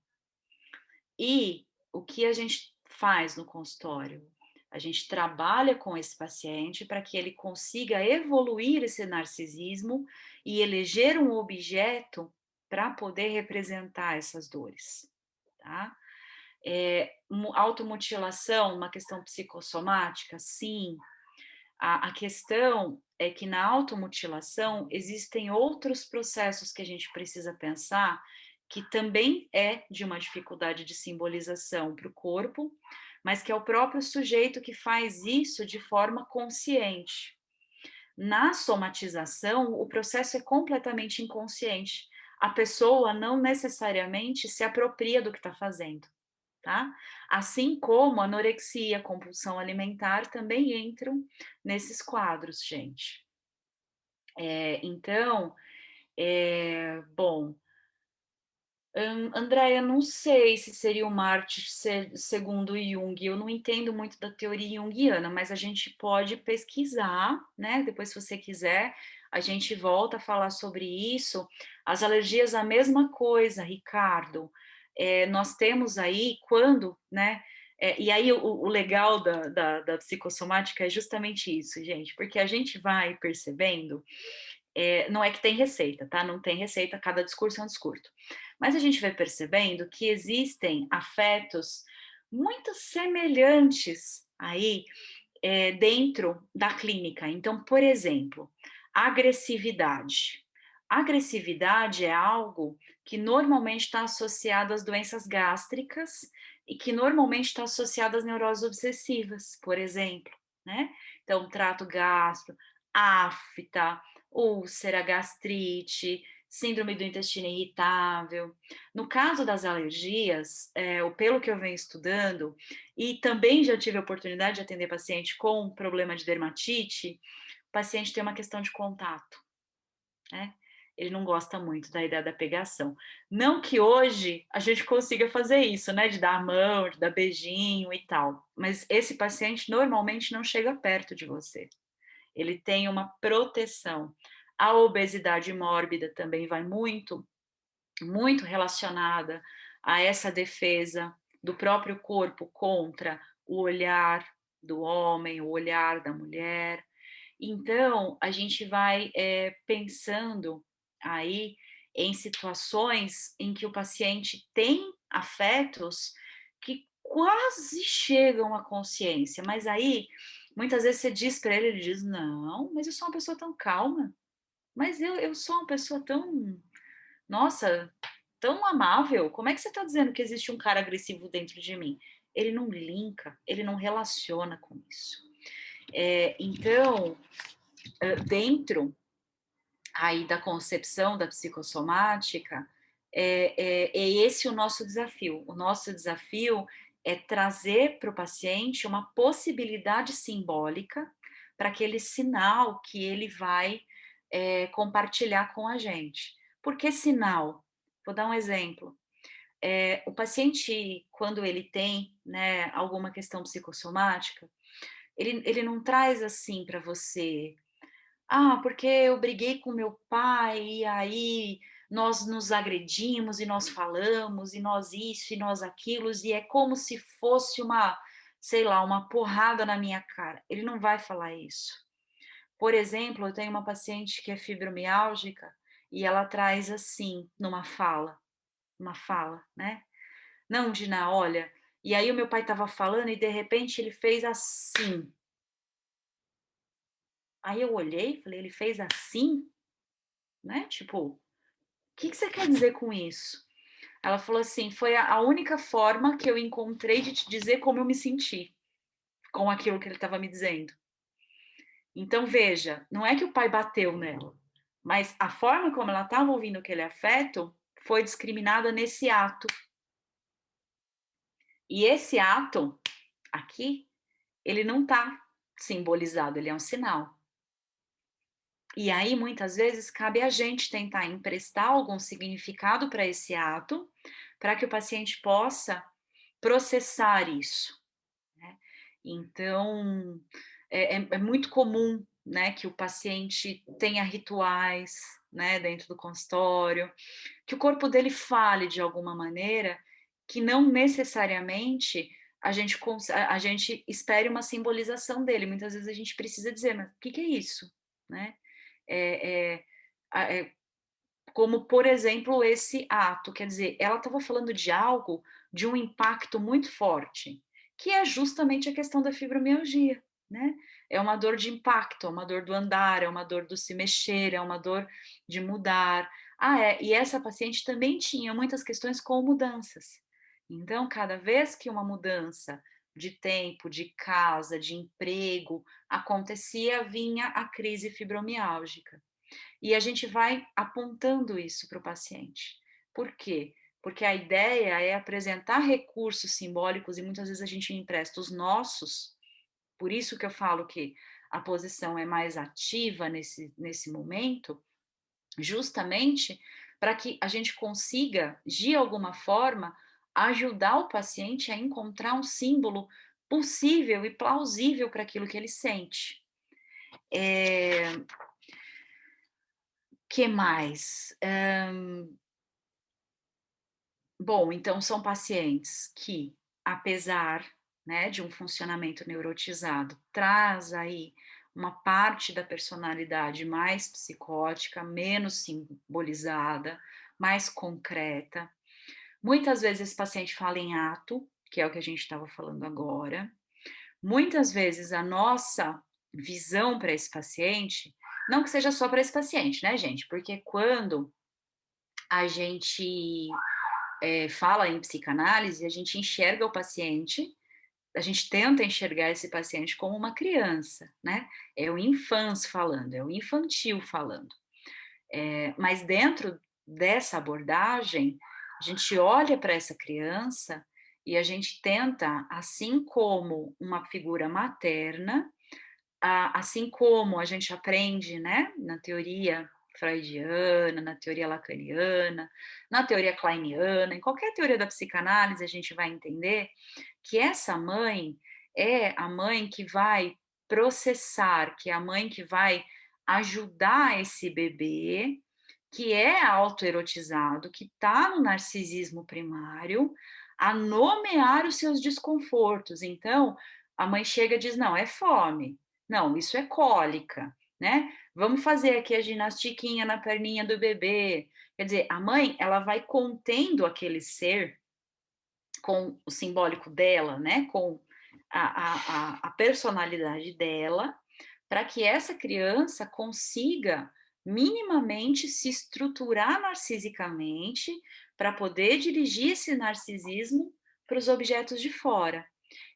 E o que a gente faz no consultório? A gente trabalha com esse paciente para que ele consiga evoluir esse narcisismo e eleger um objeto para poder representar essas dores, tá? Automutilação, uma questão psicossomática? Sim. A questão é que na automutilação existem outros processos que a gente precisa pensar que também é de uma dificuldade de simbolização para o corpo, mas que é o próprio sujeito que faz isso de forma consciente. Na somatização, o processo é completamente inconsciente. A pessoa não necessariamente se apropria do que está fazendo. Tá? Assim como anorexia, compulsão alimentar também entram nesses quadros, gente. Então, bom, Andréia, não sei se seria o mártir segundo Jung, eu não entendo muito da teoria junguiana, mas a gente pode pesquisar, né? Depois, se você quiser, a gente volta a falar sobre isso. As alergias, a mesma coisa, Ricardo. nós temos aí quando, né? E aí o legal da psicossomática é justamente isso, gente, porque a gente vai percebendo, não é que tem receita, tá? Não tem receita, cada discurso é um discurso. Mas a gente vai percebendo que existem afetos muito semelhantes aí dentro da clínica. Então, por exemplo, agressividade. Agressividade é algo que normalmente está associado às doenças gástricas e que normalmente está associado às neuroses obsessivas, por exemplo, né? Então, trato gastro, afta, úlcera, gastrite, síndrome do intestino irritável. No caso das alergias, pelo que eu venho estudando, e também já tive a oportunidade de atender paciente com problema de dermatite, o paciente tem uma questão de contato, né? Ele não gosta muito da ideia da pegação. Não que hoje a gente consiga fazer isso, né? De dar a mão, de dar beijinho e tal. Mas esse paciente normalmente não chega perto de você. Ele tem uma proteção. A obesidade mórbida também vai muito relacionada a essa defesa do próprio corpo contra o olhar do homem, o olhar da mulher. Então, a gente vai pensando aí em situações em que o paciente tem afetos que quase chegam à consciência, mas aí muitas vezes você diz para ele diz: não, mas eu sou uma pessoa tão calma, mas eu sou uma pessoa tão, nossa, tão amável, como é que você está dizendo que existe um cara agressivo dentro de mim? Ele não linka, ele não relaciona com isso. Então, dentro aí da concepção da psicossomática, é esse o nosso desafio. O nosso desafio é trazer para o paciente uma possibilidade simbólica para aquele sinal que ele vai compartilhar com a gente. Por que sinal? Vou dar um exemplo. O paciente, quando ele tem, né, alguma questão psicossomática, ele não traz assim para você: ah, porque eu briguei com meu pai e aí nós nos agredimos e nós falamos e nós isso e nós aquilo, e é como se fosse uma, sei lá, uma porrada na minha cara. Ele não vai falar isso. Por exemplo, eu tenho uma paciente que é fibromiálgica e ela traz assim, numa fala, uma fala, né? Não, Dina, olha, e aí o meu pai estava falando e de repente ele fez assim. Aí eu olhei e falei, ele fez assim? Né? Tipo, o que você quer dizer com isso? Ela falou assim, foi a única forma que eu encontrei de te dizer como eu me senti com aquilo que ele estava me dizendo. Então, veja, não é que o pai bateu nela, mas a forma como ela estava ouvindo aquele afeto foi discriminada nesse ato. E esse ato aqui, ele não está simbolizado, ele é um sinal. E aí, muitas vezes, cabe a gente tentar emprestar algum significado para esse ato, para que o paciente possa processar isso, né? Então, é muito comum, né, que o paciente tenha rituais, né, dentro do consultório, que o corpo dele fale de alguma maneira que não necessariamente a gente espere uma simbolização dele. Muitas vezes a gente precisa dizer, mas o que é isso, né? É, como, por exemplo, esse ato, quer dizer, ela estava falando de algo, de um impacto muito forte, que é justamente a questão da fibromialgia, né? É uma dor de impacto, é uma dor do andar, é uma dor do se mexer, é uma dor de mudar. E essa paciente também tinha muitas questões com mudanças. Então, cada vez que uma mudança de tempo, de casa, de emprego acontecia, vinha a crise fibromiálgica. E a gente vai apontando isso para o paciente. Por quê? Porque a ideia é apresentar recursos simbólicos e muitas vezes a gente empresta os nossos. Por isso que eu falo que a posição é mais ativa nesse momento, justamente para que a gente consiga, de alguma forma, ajudar o paciente a encontrar um símbolo possível e plausível para aquilo que ele sente. Que mais? Bom, então são pacientes que, apesar, né, de um funcionamento neurotizado, traz aí uma parte da personalidade mais psicótica, menos simbolizada, mais concreta. Muitas vezes esse paciente fala em ato, que é o que a gente estava falando agora. Muitas vezes a nossa visão para esse paciente, não que seja só para esse paciente, né, gente? Porque quando a gente fala em psicanálise, a gente enxerga o paciente, a gente tenta enxergar esse paciente como uma criança, né? É o infans falando, é o infantil falando. Mas dentro dessa abordagem, a gente olha para essa criança e a gente tenta, assim como uma figura materna, assim como a gente aprende, né, na teoria freudiana, na teoria lacaniana, na teoria kleiniana, em qualquer teoria da psicanálise, a gente vai entender que essa mãe é a mãe que vai processar, que é a mãe que vai ajudar esse bebê que é autoerotizado, que está no narcisismo primário, a nomear os seus desconfortos. Então, a mãe chega e diz: não, é fome, não, isso é cólica, né? Vamos fazer aqui a ginastiquinha na perninha do bebê. Quer dizer, a mãe, ela vai contendo aquele ser com o simbólico dela, né? Com a personalidade dela, para que essa criança consiga minimamente se estruturar narcisicamente para poder dirigir esse narcisismo para os objetos de fora.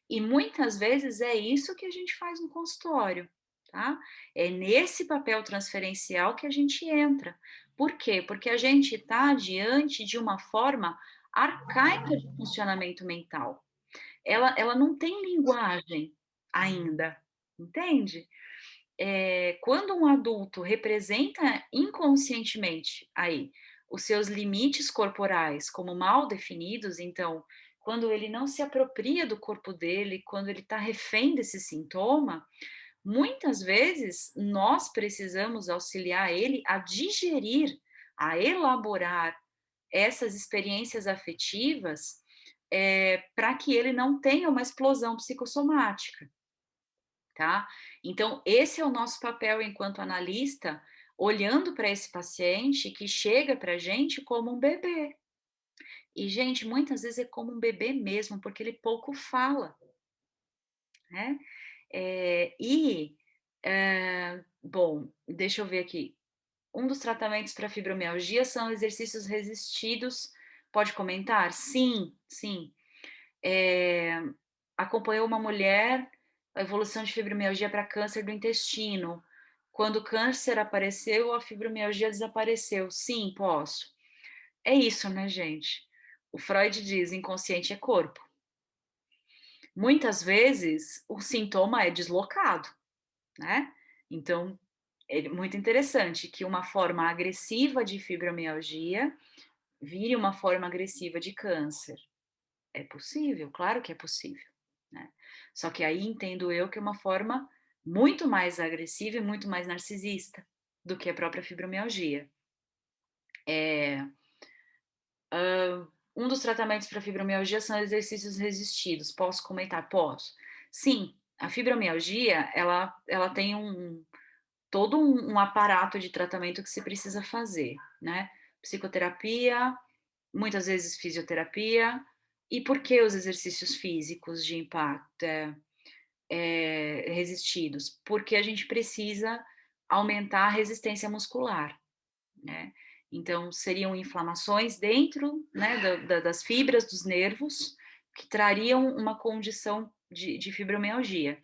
E muitas vezes é isso que a gente faz no consultório, tá? É nesse papel transferencial que a gente entra. Por quê? Porque a gente está diante de uma forma arcaica de funcionamento mental. Ela não tem linguagem ainda, entende? Quando um adulto representa inconscientemente aí os seus limites corporais como mal definidos, então, quando ele não se apropria do corpo dele, quando ele está refém desse sintoma, muitas vezes nós precisamos auxiliar ele a digerir, a elaborar essas experiências afetivas para que ele não tenha uma explosão psicossomática, tá? Então, esse é o nosso papel enquanto analista, olhando para esse paciente que chega para a gente como um bebê. E, gente, muitas vezes é como um bebê mesmo, porque ele pouco fala, né? Bom, deixa eu ver aqui. Um dos tratamentos para fibromialgia são exercícios resistidos. Pode comentar? Sim, sim. Acompanhou uma mulher, a evolução de fibromialgia para câncer do intestino. Quando o câncer apareceu, a fibromialgia desapareceu. Sim, posso. É isso, né, gente? O Freud diz: inconsciente é corpo. Muitas vezes o sintoma é deslocado, né? Então, é muito interessante que uma forma agressiva de fibromialgia vire uma forma agressiva de câncer. É possível, claro que é possível, né? Só que aí entendo eu que é uma forma muito mais agressiva e muito mais narcisista do que a própria fibromialgia. Um dos tratamentos para fibromialgia são exercícios resistidos. Posso comentar? Posso. Sim, a fibromialgia, ela tem todo um aparato de tratamento que se precisa fazer, né? Psicoterapia, muitas vezes fisioterapia. E por que os exercícios físicos de impacto resistidos? Porque a gente precisa aumentar a resistência muscular, né? Então, seriam inflamações dentro, né, das fibras dos nervos que trariam uma condição de fibromialgia.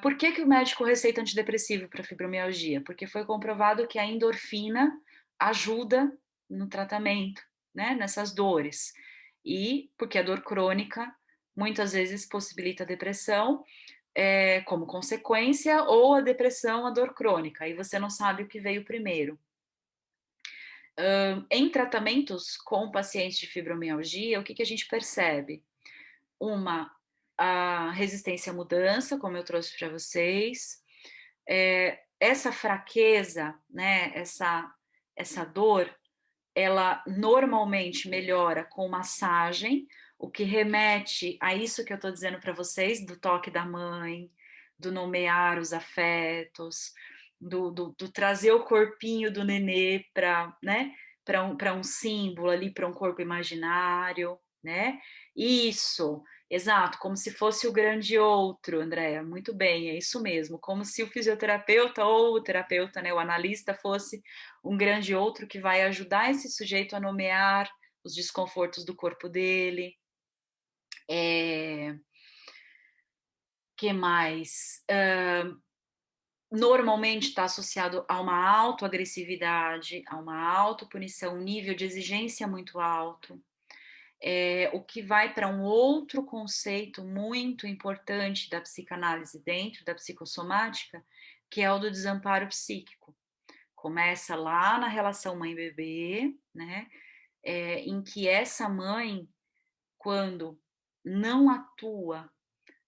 Por que o médico receita antidepressivo para fibromialgia? Porque foi comprovado que a endorfina ajuda no tratamento, né, nessas dores. E porque a dor crônica muitas vezes possibilita a depressão como consequência, ou a depressão, a dor crônica, e você não sabe o que veio primeiro. Em tratamentos com pacientes de fibromialgia, o que a gente percebe? A resistência à mudança, como eu trouxe para vocês, essa fraqueza, né, essa dor, ela normalmente melhora com massagem, o que remete a isso que eu estou dizendo para vocês, do toque da mãe, do nomear os afetos, do trazer o corpinho do nenê para, né, para um símbolo ali, para um corpo imaginário, né? Isso, exato, como se fosse o grande outro, Andréa, muito bem, é isso mesmo, como se o fisioterapeuta ou o terapeuta, né, o analista fosse um grande outro que vai ajudar esse sujeito a nomear os desconfortos do corpo dele. Que mais? Normalmente está associado a uma autoagressividade, a uma autopunição, um nível de exigência muito alto. O que vai para um outro conceito muito importante da psicanálise dentro da psicossomática, que é o do desamparo psíquico. Começa lá na relação mãe-bebê, né? Em que essa mãe, quando não atua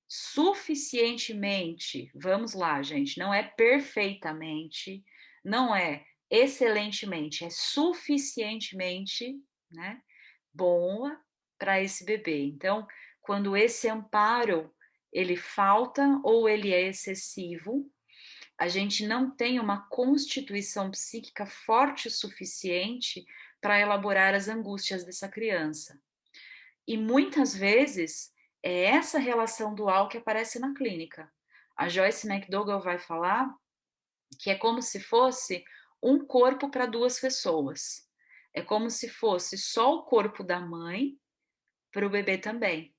suficientemente, vamos lá, gente, não é perfeitamente, não é excelentemente, é suficientemente, né, boa para esse bebê. Então, quando esse amparo ele falta ou ele é excessivo, a gente não tem uma constituição psíquica forte o suficiente para elaborar as angústias dessa criança. E muitas vezes é essa relação dual que aparece na clínica. A Joyce McDougall vai falar que é como se fosse um corpo para duas pessoas. É como se fosse só o corpo da mãe para o bebê também.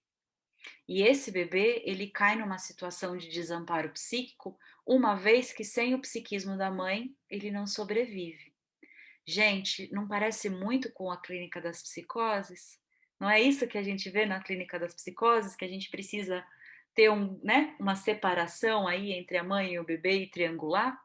E esse bebê, ele cai numa situação de desamparo psíquico, uma vez que sem o psiquismo da mãe, ele não sobrevive. Gente, não parece muito com a clínica das psicoses? Não é isso que a gente vê na clínica das psicoses, que a gente precisa ter uma separação aí entre a mãe e o bebê e triangular?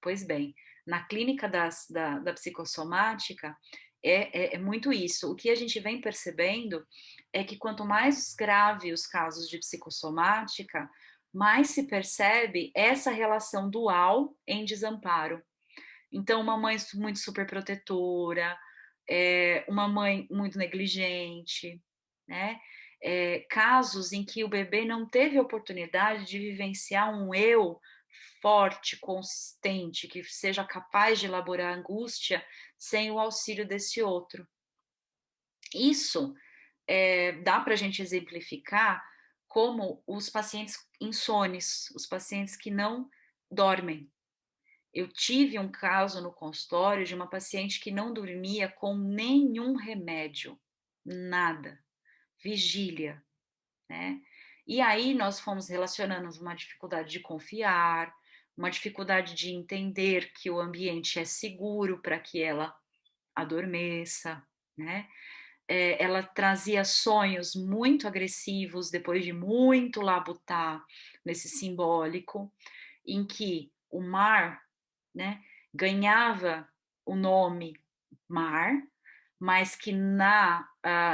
Pois bem, na clínica da psicossomática é muito isso. O que a gente vem percebendo é que quanto mais grave os casos de psicossomática, mais se percebe essa relação dual em desamparo. Então, uma mãe muito superprotetora, uma mãe muito negligente, né? Casos em que o bebê não teve oportunidade de vivenciar um eu forte, consistente, que seja capaz de elaborar angústia sem o auxílio desse outro. Isso dá para a gente exemplificar como os pacientes insones, os pacientes que não dormem. Eu tive um caso no consultório de uma paciente que não dormia com nenhum remédio, nada, vigília, né? E aí nós fomos relacionando uma dificuldade de confiar, uma dificuldade de entender que o ambiente é seguro para que ela adormeça, né? Ela trazia sonhos muito agressivos depois de muito labutar nesse simbólico, em que o mar, né, ganhava o nome mar, mas que na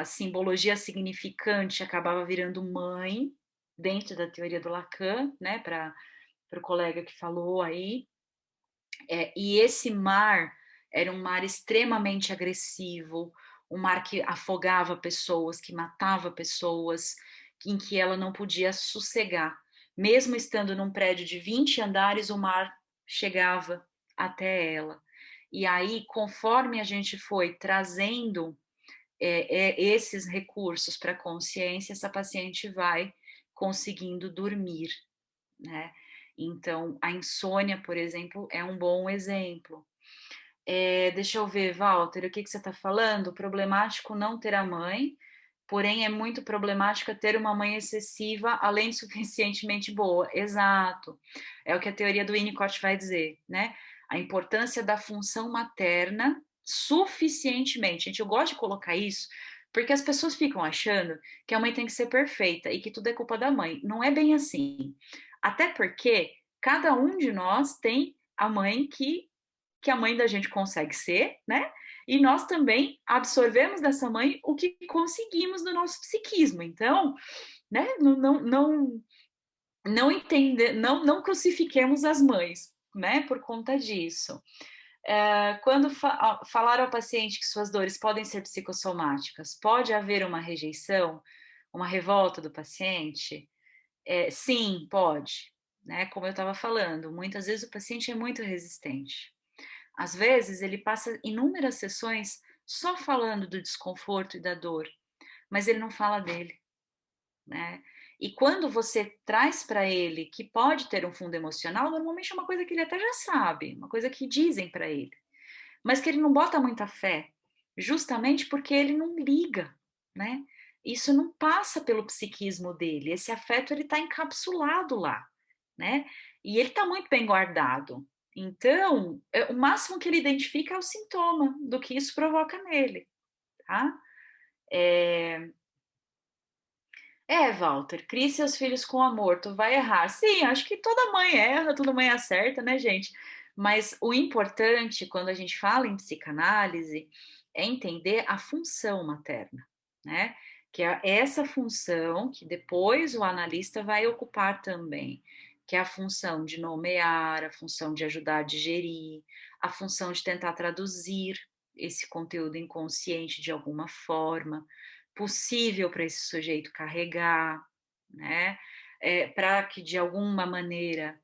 simbologia significante acabava virando mãe, dentro da teoria do Lacan, né, para o colega que falou aí. E esse mar era um mar extremamente agressivo, um mar que afogava pessoas, que matava pessoas, em que ela não podia sossegar. Mesmo estando num prédio de 20 andares, o mar chegava até ela. E aí, conforme a gente foi trazendo esses recursos para a consciência, essa paciente vai conseguindo dormir, né? Então, a insônia, por exemplo, é um bom exemplo. Deixa eu ver, Walter, o que você está falando? Problemático não ter a mãe, porém é muito problemática ter uma mãe excessiva, além de suficientemente boa. Exato. É o que a teoria do Winnicott vai dizer, né? A importância da função materna suficientemente. Gente, eu gosto de colocar isso porque as pessoas ficam achando que a mãe tem que ser perfeita e que tudo é culpa da mãe. Não é bem assim. Até porque cada um de nós tem a mãe que a mãe da gente consegue ser, né? E nós também absorvemos dessa mãe o que conseguimos no nosso psiquismo. Então, né? Não crucifiquemos as mães, né? Por conta disso. Quando falar ao paciente que suas dores podem ser psicossomáticas, pode haver uma rejeição, uma revolta do paciente? Sim, pode, né? Como eu estava falando, muitas vezes o paciente é muito resistente. Às vezes ele passa inúmeras sessões só falando do desconforto e da dor, mas ele não fala dele, né? E quando você traz para ele que pode ter um fundo emocional, normalmente é uma coisa que ele até já sabe, uma coisa que dizem para ele, mas que ele não bota muita fé, justamente porque ele não liga, né? Isso não passa pelo psiquismo dele, esse afeto ele está encapsulado lá, né? E ele está muito bem guardado. Então, o máximo que ele identifica é o sintoma do que isso provoca nele, tá? Walter, crie seus filhos com amor, tu vai errar. Sim, acho que toda mãe erra, toda mãe acerta, né, gente? Mas o importante, quando a gente fala em psicanálise, é entender a função materna, né? Que é essa função que depois o analista vai ocupar também, que é a função de nomear, a função de ajudar a digerir, a função de tentar traduzir esse conteúdo inconsciente de alguma forma possível para esse sujeito carregar, né? Para que de alguma maneira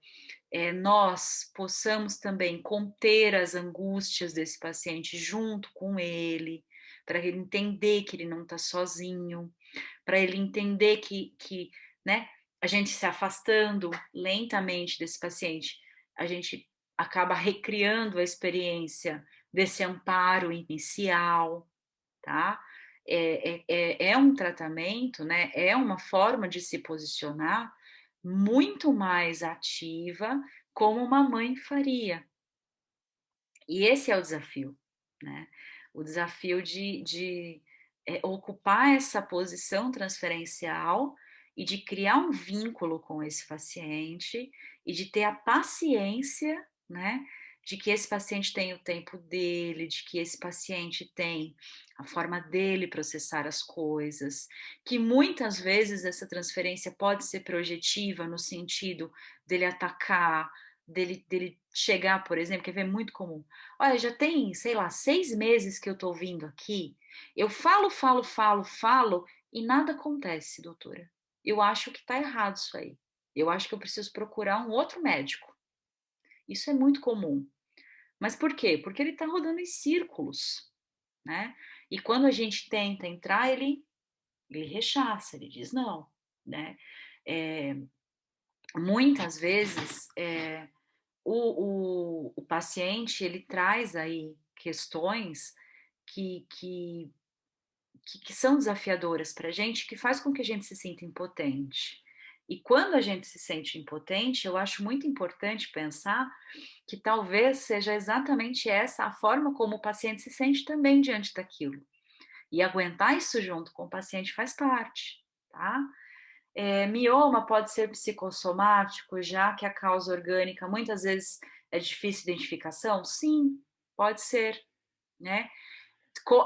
nós possamos também conter as angústias desse paciente junto com ele, para ele entender que ele não está sozinho, para ele entender que, né, a gente se afastando lentamente desse paciente, a gente acaba recriando a experiência desse amparo inicial, tá? É um tratamento, né? É uma forma de se posicionar muito mais ativa, como uma mãe faria. E esse é o desafio, né? O desafio de ocupar essa posição transferencial e de criar um vínculo com esse paciente e de ter a paciência, né? De que esse paciente tem o tempo dele, de que esse paciente tem a forma dele processar as coisas, que muitas vezes essa transferência pode ser projetiva no sentido dele atacar, dele chegar, por exemplo, que é muito comum. Olha, já tem, sei lá, 6 meses que eu tô vindo aqui, eu falo, e nada acontece, doutora. Eu acho que tá errado isso aí. Eu acho que eu preciso procurar um outro médico. Isso é muito comum. Mas por quê? Porque ele tá rodando em círculos, né? E quando a gente tenta entrar, ele rechaça, ele diz não, né? Muitas vezes, o paciente, ele traz aí questões que são desafiadoras para a gente, que faz com que a gente se sinta impotente. E quando a gente se sente impotente, eu acho muito importante pensar que talvez seja exatamente essa a forma como o paciente se sente também diante daquilo. E aguentar isso junto com o paciente faz parte, tá? Mioma pode ser psicossomático, já que a causa orgânica muitas vezes é difícil identificação? Sim, pode ser, né?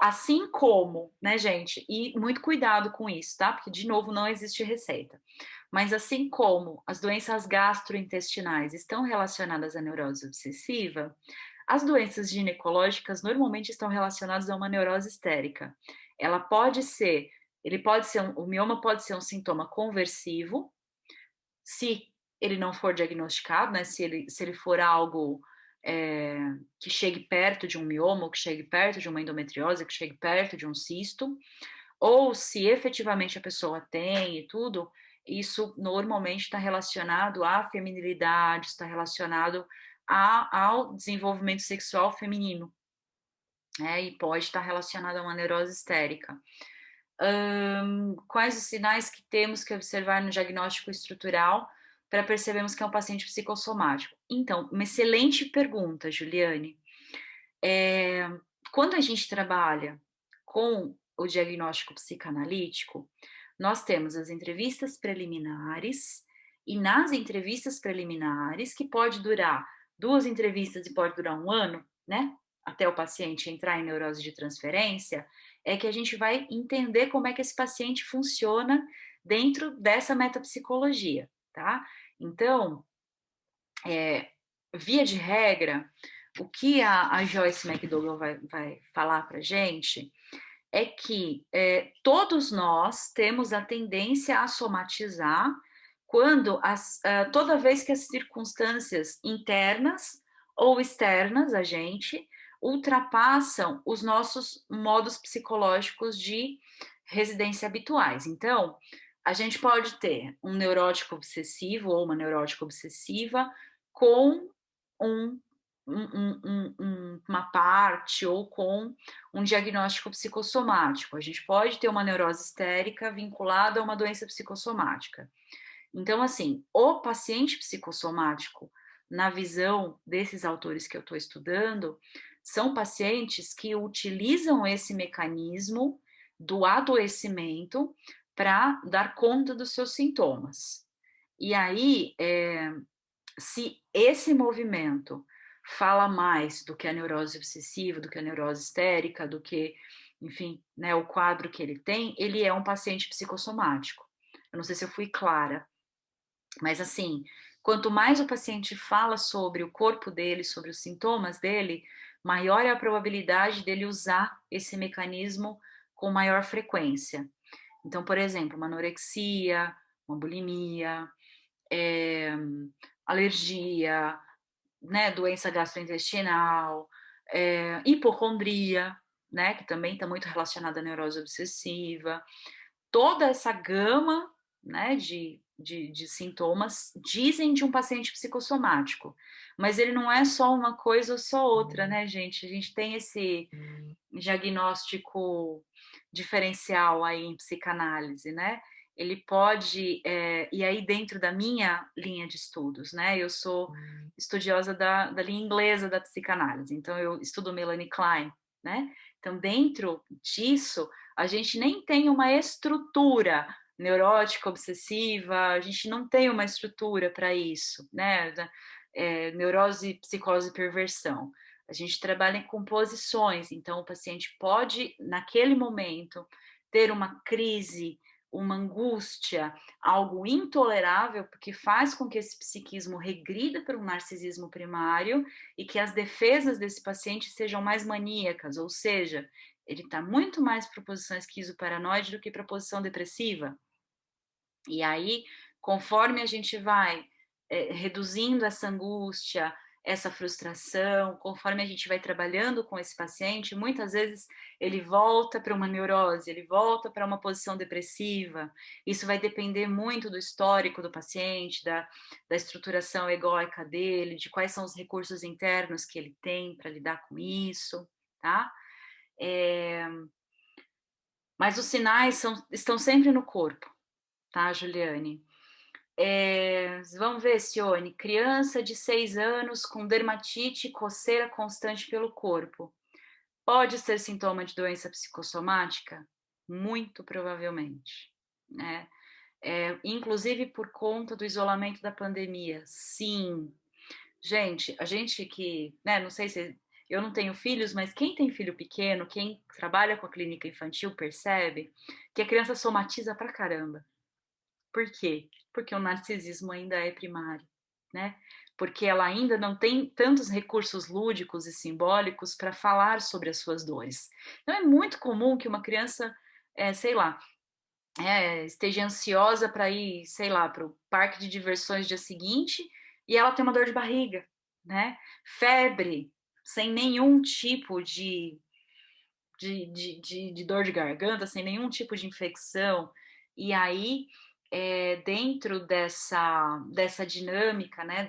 Assim como, né, gente? E muito cuidado com isso, tá? Porque, de novo, não existe receita. Mas assim como as doenças gastrointestinais estão relacionadas à neurose obsessiva, as doenças ginecológicas normalmente estão relacionadas a uma neurose histérica. Ela pode ser, o mioma pode ser um sintoma conversivo, se ele não for diagnosticado, né? Se ele for algo que chegue perto de um mioma, ou que chegue perto de uma endometriose, que chegue perto de um cisto, ou se efetivamente a pessoa tem e tudo, isso normalmente está relacionado à feminilidade, está relacionado ao desenvolvimento sexual feminino, né? E pode estar relacionado a uma neurose histérica. Quais os sinais que temos que observar no diagnóstico estrutural para percebermos que é um paciente psicossomático? Então, uma excelente pergunta, Juliane. Quando a gente trabalha com o diagnóstico psicanalítico, nós temos as entrevistas preliminares, e nas entrevistas preliminares, que pode durar 2 entrevistas e pode durar 1 ano, né? Até o paciente entrar em neurose de transferência, é que a gente vai entender como é que esse paciente funciona dentro dessa metapsicologia, tá? Então, via de regra, o que a Joyce McDougall vai falar para a gente é que todos nós temos a tendência a somatizar quando toda vez que as circunstâncias internas ou externas a gente ultrapassam os nossos modos psicológicos de residência habituais. Então, a gente pode ter um neurótico obsessivo ou uma neurótica obsessiva com uma parte ou com um diagnóstico psicossomático. A gente pode ter uma neurose histérica vinculada a uma doença psicossomática. Então, assim, o paciente psicossomático, na visão desses autores que eu estou estudando, são pacientes que utilizam esse mecanismo do adoecimento para dar conta dos seus sintomas. E aí, se esse movimento fala mais do que a neurose obsessiva, do que a neurose histérica, do que, enfim, né, o quadro que ele tem, ele é um paciente psicossomático. Eu não sei se eu fui clara, mas assim, quanto mais o paciente fala sobre o corpo dele, sobre os sintomas dele, maior é a probabilidade dele usar esse mecanismo com maior frequência. Então, por exemplo, uma anorexia, uma bulimia, alergia, né, doença gastrointestinal, hipocondria, né, que também está muito relacionada à neurose obsessiva, toda essa gama, né, de sintomas dizem de um paciente psicossomático, mas ele não é só uma coisa ou só outra, né, gente? A gente tem esse diagnóstico diferencial aí em psicanálise, né? Ele pode, e aí dentro da minha linha de estudos, né? Eu sou estudiosa da linha inglesa da psicanálise, então eu estudo Melanie Klein, né? Então dentro disso, a gente nem tem uma estrutura neurótica, obsessiva, a gente não tem uma estrutura para isso, né? Neurose, psicose e perversão. A gente trabalha em composições, então o paciente pode, naquele momento, ter uma crise, uma angústia, algo intolerável, porque faz com que esse psiquismo regrida para um narcisismo primário e que as defesas desse paciente sejam mais maníacas, ou seja, ele está muito mais para a posição esquizoparanoide do que para a posição depressiva. E aí, conforme a gente vai reduzindo essa angústia, essa frustração, conforme a gente vai trabalhando com esse paciente, muitas vezes ele volta para uma neurose, ele volta para uma posição depressiva. Isso vai depender muito do histórico do paciente, da estruturação egóica dele, de quais são os recursos internos que ele tem para lidar com isso, tá? Mas os sinais estão sempre no corpo, tá, Juliane? Vamos ver, Sione. Criança de 6 anos com dermatite e coceira constante pelo corpo. Pode ser sintoma de doença psicossomática? Muito provavelmente, né? Inclusive por conta do isolamento da pandemia. Sim. Gente, a gente que, né, não sei se eu não tenho filhos, mas quem tem filho pequeno, quem trabalha com a clínica infantil percebe que a criança somatiza pra caramba. Por quê? Porque o narcisismo ainda é primário, né? Porque ela ainda não tem tantos recursos lúdicos e simbólicos para falar sobre as suas dores. Então é muito comum que uma criança, sei lá, esteja ansiosa para ir, sei lá, para o parque de diversões dia seguinte e ela tem uma dor de barriga, né? Febre, sem nenhum tipo de dor de garganta, sem nenhum tipo de infecção. E aí, dentro dessa dinâmica, né,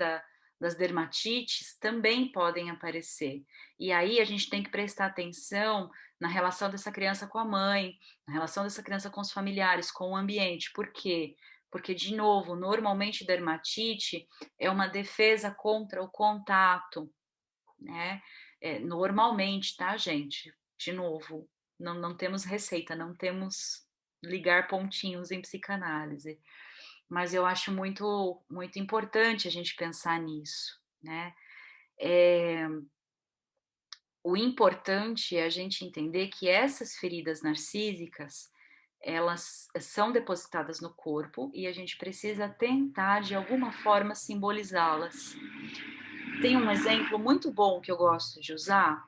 das dermatites, também podem aparecer. E aí a gente tem que prestar atenção na relação dessa criança com a mãe, na relação dessa criança com os familiares, com o ambiente. Por quê? Porque, de novo, normalmente dermatite é uma defesa contra o contato, né? Normalmente, tá, gente? De novo, não temos receita, não temos ligar pontinhos em psicanálise. Mas eu acho muito, muito importante a gente pensar nisso, né? O importante é a gente entender que essas feridas narcísicas, elas são depositadas no corpo e a gente precisa tentar, de alguma forma, simbolizá-las. tem um exemplo muito bom que eu gosto de usar,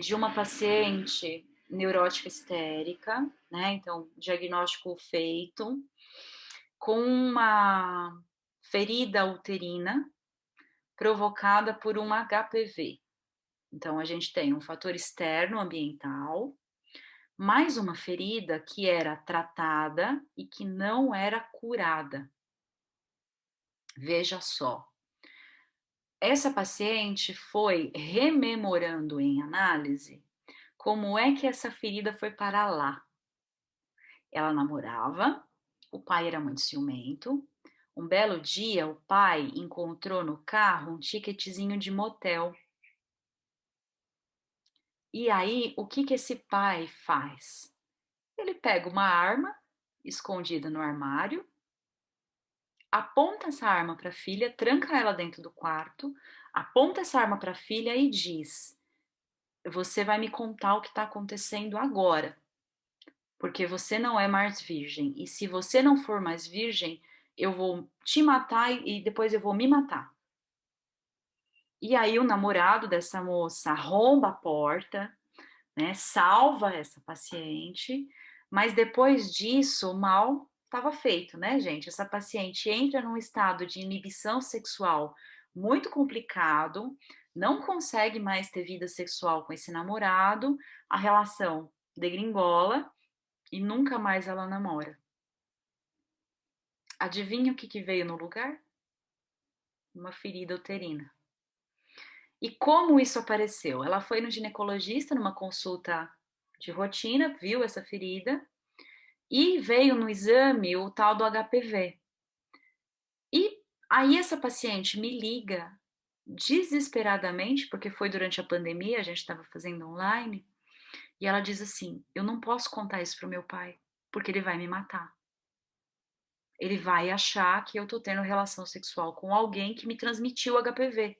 de uma paciente neurótica histérica, né? Então, diagnóstico feito, com uma ferida uterina provocada por um HPV. Então, a gente tem um fator externo ambiental, mais uma ferida que era tratada e que não era curada. Veja só. Essa paciente foi rememorando em análise como é que essa ferida foi parar lá. Ela namorava, o pai era muito ciumento. Um belo dia, o pai encontrou no carro um ticketzinho de motel. E aí, o que esse pai faz? Ele pega uma arma escondida no armário, aponta essa arma para a filha, tranca ela dentro do quarto, aponta essa arma para a filha e diz: você vai me contar o que está acontecendo agora, porque você não é mais virgem. E se você não for mais virgem, eu vou te matar e depois eu vou me matar. E aí o namorado dessa moça arromba a porta, né, salva essa paciente, mas depois disso o mal estava feito, né, gente? Essa paciente entra num estado de inibição sexual muito complicado, não consegue mais ter vida sexual com esse namorado, a relação degringola e nunca mais ela namora. Adivinha o que veio no lugar? Uma ferida uterina. E como isso apareceu? Ela foi no ginecologista numa consulta de rotina, viu essa ferida e veio no exame o tal do HPV. E aí essa paciente me liga desesperadamente, porque foi durante a pandemia, a gente estava fazendo online, e ela diz assim: eu não posso contar isso pro meu pai, porque ele vai me matar. Ele vai achar que eu tô tendo relação sexual com alguém que me transmitiu HPV.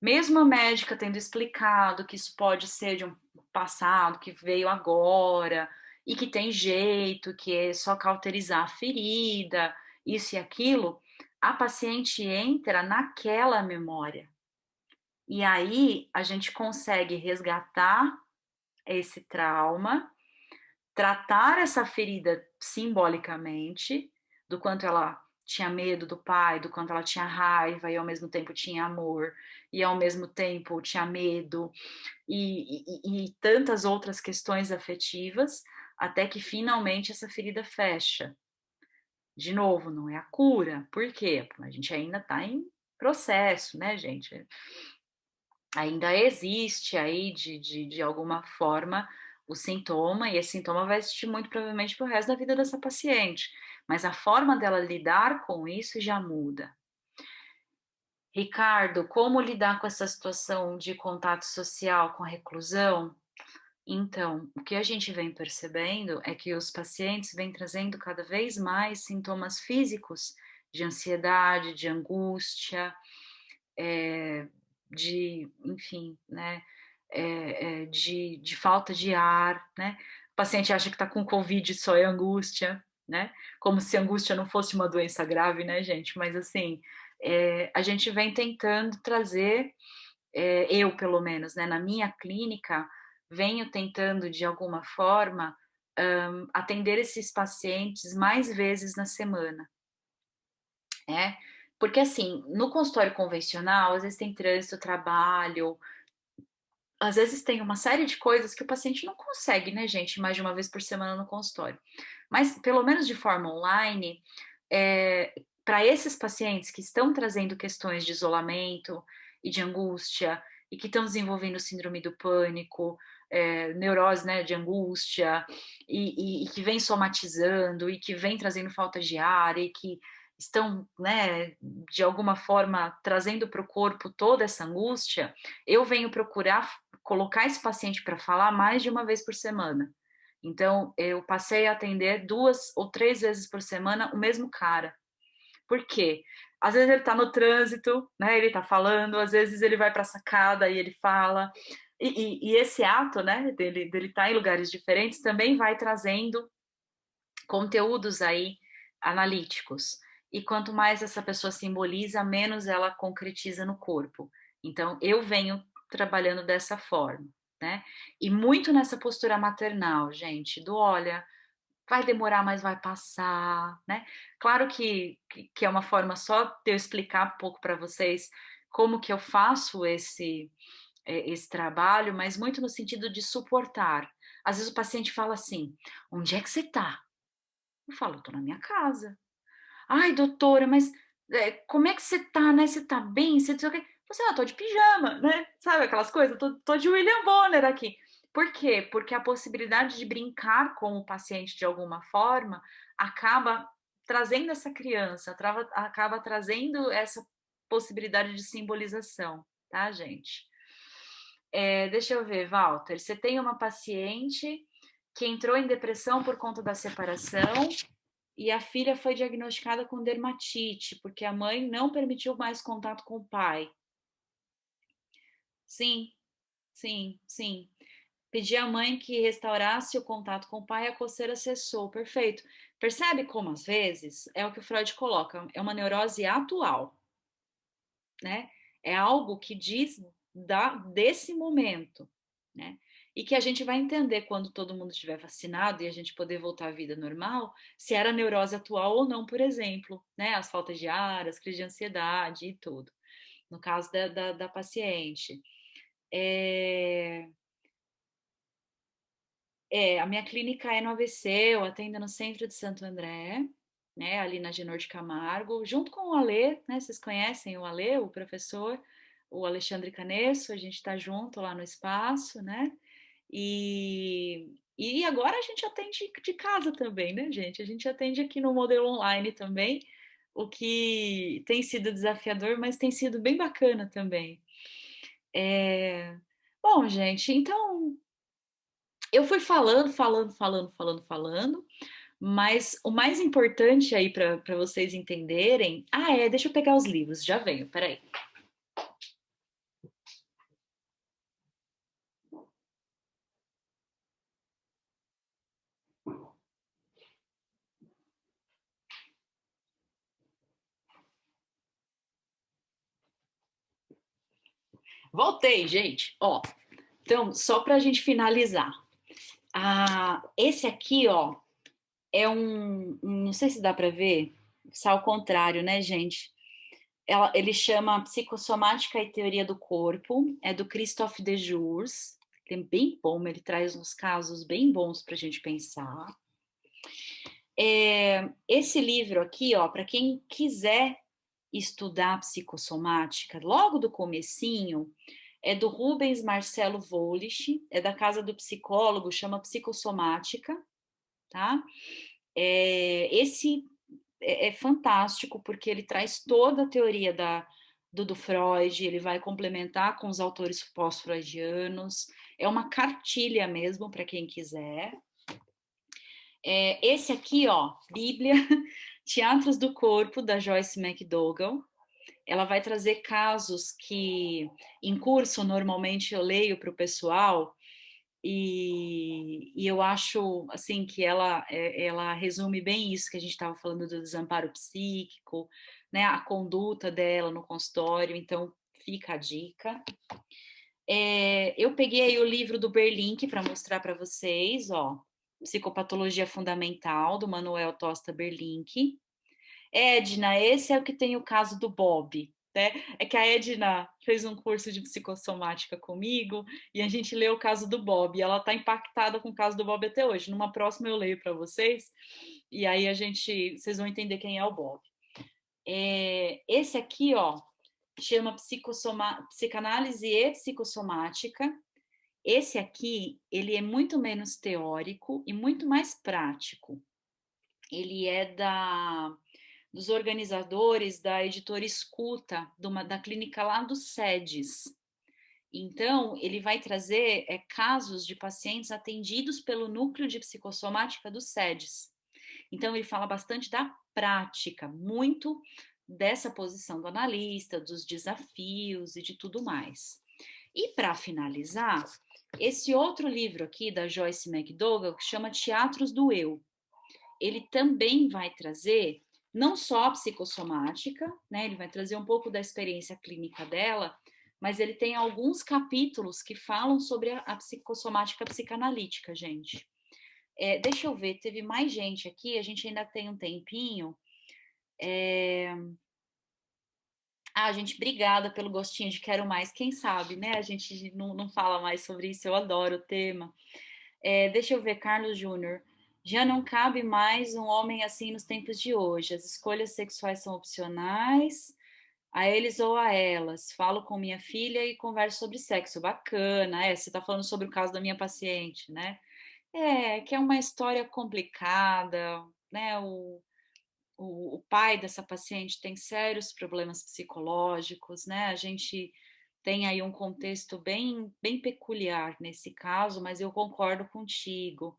Mesmo a médica tendo explicado que isso pode ser de um passado que veio agora e que tem jeito, que é só cauterizar a ferida, isso e aquilo, a paciente entra naquela memória. E aí a gente consegue resgatar esse trauma, tratar essa ferida simbolicamente, do quanto ela tinha medo do pai, do quanto ela tinha raiva e ao mesmo tempo tinha amor, e ao mesmo tempo tinha medo, e tantas outras questões afetivas, até que finalmente essa ferida fecha. De novo, não é a cura. Por quê? A gente ainda está em processo, né, gente? Ainda existe aí, de alguma forma, o sintoma, e esse sintoma vai existir muito provavelmente para o resto da vida dessa paciente. Mas a forma dela lidar com isso já muda. Ricardo, como lidar com essa situação de contato social com a reclusão? Então, o que a gente vem percebendo é que os pacientes vêm trazendo cada vez mais sintomas físicos de ansiedade, de angústia, enfim, né, de falta de ar, né? O paciente acha que está com Covid, só é angústia, né? Como se angústia não fosse uma doença grave, né, gente? Mas assim, a gente vem tentando trazer, eu pelo menos, né, na minha clínica, venho tentando de alguma forma atender esses pacientes mais vezes na semana, né? Porque assim, no consultório convencional, às vezes tem trânsito, trabalho, às vezes tem uma série de coisas que o paciente não consegue, né, gente, mais de uma vez por semana no consultório. Mas, pelo menos de forma online, para esses pacientes que estão trazendo questões de isolamento e de angústia, e que estão desenvolvendo síndrome do pânico, neurose, né, de angústia, e que vem somatizando, e que vem trazendo falta de ar, e que estão, né, de alguma forma trazendo para o corpo toda essa angústia, eu venho procurar colocar esse paciente para falar mais de uma vez por semana. Então, eu passei a atender 2 ou 3 vezes por semana o mesmo cara. Por quê? Às vezes ele está no trânsito, né? Ele está falando, às vezes ele vai para a sacada e ele fala. E esse ato, né, dele estar em lugares diferentes também vai trazendo conteúdos aí analíticos. e quanto mais essa pessoa simboliza, menos ela concretiza no corpo. Então, eu venho trabalhando dessa forma, né? E muito nessa postura maternal, gente, do olha, vai demorar, mas vai passar, né? Claro que é uma forma só de eu explicar um pouco para vocês como que eu faço esse trabalho, mas muito no sentido de suportar. Às vezes o paciente fala assim, onde é que você tá? Eu falo, tô na minha casa. Ai, doutora, mas como é que você tá, né? Você tá bem? Você não sei o quê. Você, tô de pijama, né? Sabe aquelas coisas? Tô de William Bonner aqui. Por quê? Porque a possibilidade de brincar com o paciente de alguma forma acaba trazendo essa criança, acaba trazendo essa possibilidade de simbolização, tá, gente? Deixa eu ver, Walter, você tem uma paciente que entrou em depressão por conta da separação e a filha foi diagnosticada com dermatite, porque a mãe não permitiu mais contato com o pai. Sim, sim, sim. Pedi à mãe que restaurasse o contato com o pai e a coceira cessou. Perfeito. Percebe como, às vezes, é o que o Freud coloca, é uma neurose atual, né? É algo que diz desse momento, né? E que a gente vai entender quando todo mundo estiver vacinado e a gente poder voltar à vida normal, se era neurose atual ou não, por exemplo, né? As faltas de ar, as crises de ansiedade e tudo. No caso da paciente. A minha clínica é no AVC, eu atendo no centro de Santo André, né? Ali na Genor de Camargo, junto com o Alê, né? Vocês conhecem o Alê, o professor, o Alexandre Canesso, a gente está junto lá no espaço, né? E agora a gente atende de casa também, né, gente? A gente atende aqui no modelo online também, o que tem sido desafiador, mas tem sido bem bacana também. Bom, gente, então eu fui falando, mas o mais importante aí para vocês entenderem. Deixa eu pegar os livros, já venho, peraí. Voltei, gente. Ó, então, só para a gente finalizar. Esse aqui, ó, é não sei se dá para ver, está ao contrário, né, gente? Ele chama Psicossomática e Teoria do Corpo, é do Christophe Dejours, é bem bom, ele traz uns casos bem bons para a gente pensar. Esse livro aqui, ó, para quem quiser estudar psicossomática, logo do comecinho, é do Rubens Marcelo Wolich, é da Casa do Psicólogo, chama Psicossomática, tá? Esse é fantástico, porque ele traz toda a teoria do Freud, ele vai complementar com os autores pós-freudianos, é uma cartilha mesmo, para quem quiser. Esse aqui, ó, Bíblia, Teatros do Corpo, da Joyce McDougall. Ela vai trazer casos que, em curso, normalmente eu leio para o pessoal, e eu acho assim que ela resume bem isso que a gente estava falando do desamparo psíquico, né? A conduta dela no consultório, então fica a dica. Eu peguei aí o livro do Berlink para mostrar para vocês, ó, Psicopatologia Fundamental, do Manuel Tosta Berlink. Edna, esse é o que tem o caso do Bob, né? É que a Edna fez um curso de psicossomática comigo e a gente leu o caso do Bob e ela está impactada com o caso do Bob até hoje. Numa próxima eu leio para vocês e aí vocês vão entender quem é o Bob. Esse aqui, ó, chama Psicanálise e Psicossomática. Esse aqui, ele é muito menos teórico e muito mais prático. Ele é dos organizadores da editora Escuta, da clínica lá do SEDES. Então, ele vai trazer casos de pacientes atendidos pelo núcleo de psicossomática do SEDES. Então, ele fala bastante da prática, muito dessa posição do analista, dos desafios e de tudo mais. E para finalizar, esse outro livro aqui da Joyce McDougall, que chama Teatros do Eu, ele também vai trazer não só a psicossomática, né? Ele vai trazer um pouco da experiência clínica dela, mas ele tem alguns capítulos que falam sobre a psicossomática psicanalítica, gente. Deixa eu ver, teve mais gente aqui, a gente ainda tem um tempinho. Gente, obrigada pelo gostinho de quero mais, quem sabe, né? A gente não fala mais sobre isso, eu adoro o tema. Deixa eu ver, Carlos Júnior. Já não cabe mais um homem assim nos tempos de hoje. As escolhas sexuais são opcionais, a eles ou a elas. Falo com minha filha e converso sobre sexo. Bacana, você está falando sobre o caso da minha paciente, né? Que é uma história complicada, né? O pai dessa paciente tem sérios problemas psicológicos, né? A gente tem aí um contexto bem peculiar nesse caso, mas eu concordo contigo.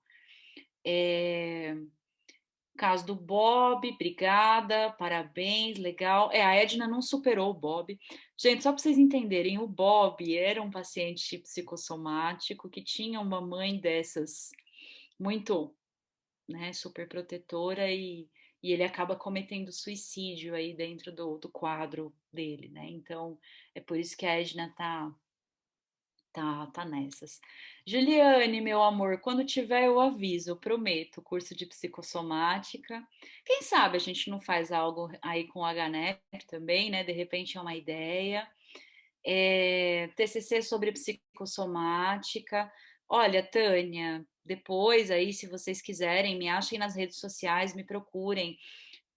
Caso do Bob, obrigada, parabéns, legal. A Edna não superou o Bob. Gente, só para vocês entenderem, o Bob era um paciente psicossomático que tinha uma mãe dessas muito, né, super protetora e ele acaba cometendo suicídio aí dentro do quadro dele, né? Então, é por isso que a Edna tá nessas. Juliane, meu amor, quando tiver eu aviso, eu prometo, curso de psicossomática. Quem sabe a gente não faz algo aí com o HNEP também, né? De repente é uma ideia. TCC sobre psicossomática. Olha, Tânia, depois aí, se vocês quiserem, me achem nas redes sociais, me procurem.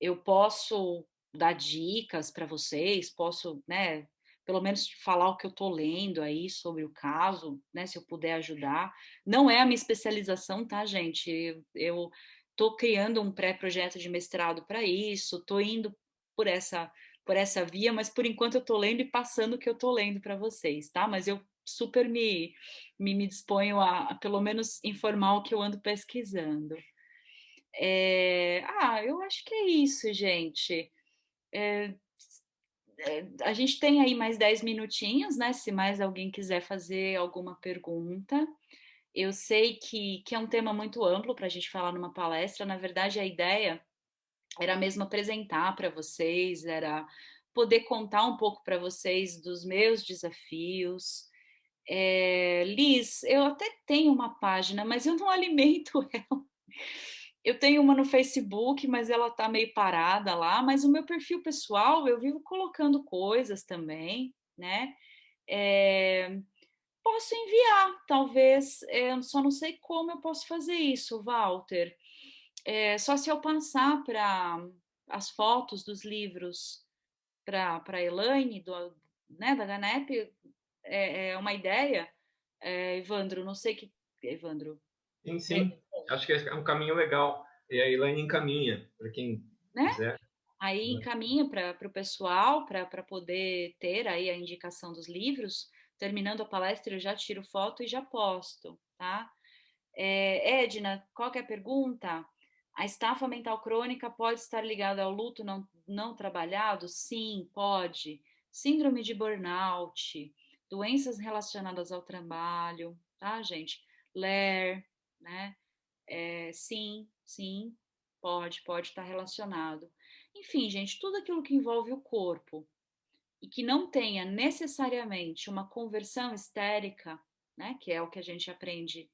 Eu posso dar dicas para vocês, posso, né, pelo menos falar o que eu estou lendo aí sobre o caso, né, se eu puder ajudar. Não é a minha especialização, tá, gente? Eu estou criando um pré-projeto de mestrado para isso, estou indo por essa via, mas por enquanto eu estou lendo e passando o que eu estou lendo para vocês, tá? Mas eu super me disponho a pelo menos informar o que eu ando pesquisando. Eu acho que é isso, gente. A gente tem aí mais 10 minutinhos, né? Se mais alguém quiser fazer alguma pergunta. Eu sei que é um tema muito amplo para a gente falar numa palestra. Na verdade, a ideia era mesmo apresentar para vocês, era poder contar um pouco para vocês dos meus desafios. Liz, eu até tenho uma página, mas eu não alimento ela. Eu tenho uma no Facebook, mas ela tá meio parada lá. Mas o meu perfil pessoal, eu vivo colocando coisas também, né? É, Posso enviar, talvez. Só não sei como eu posso fazer isso, Walter. Só se eu passar para as fotos dos livros para a Elaine, né, da GANEP, é uma ideia. Evandro, não sei que. Evandro. Sim, sim. Acho que é um caminho legal. E a Elaine encaminha para quem Né? quiser. Aí encaminha para o pessoal para poder ter aí a indicação dos livros. Terminando a palestra, eu já tiro foto e já posto, tá? Edna, qual que é a pergunta? A estafa mental crônica pode estar ligada ao luto não trabalhado? Sim, pode. Síndrome de burnout, doenças relacionadas ao trabalho, tá, gente? LER, né? Sim, pode estar relacionado. Enfim, gente, tudo aquilo que envolve o corpo e que não tenha necessariamente uma conversão histérica, né, que é o que a gente aprende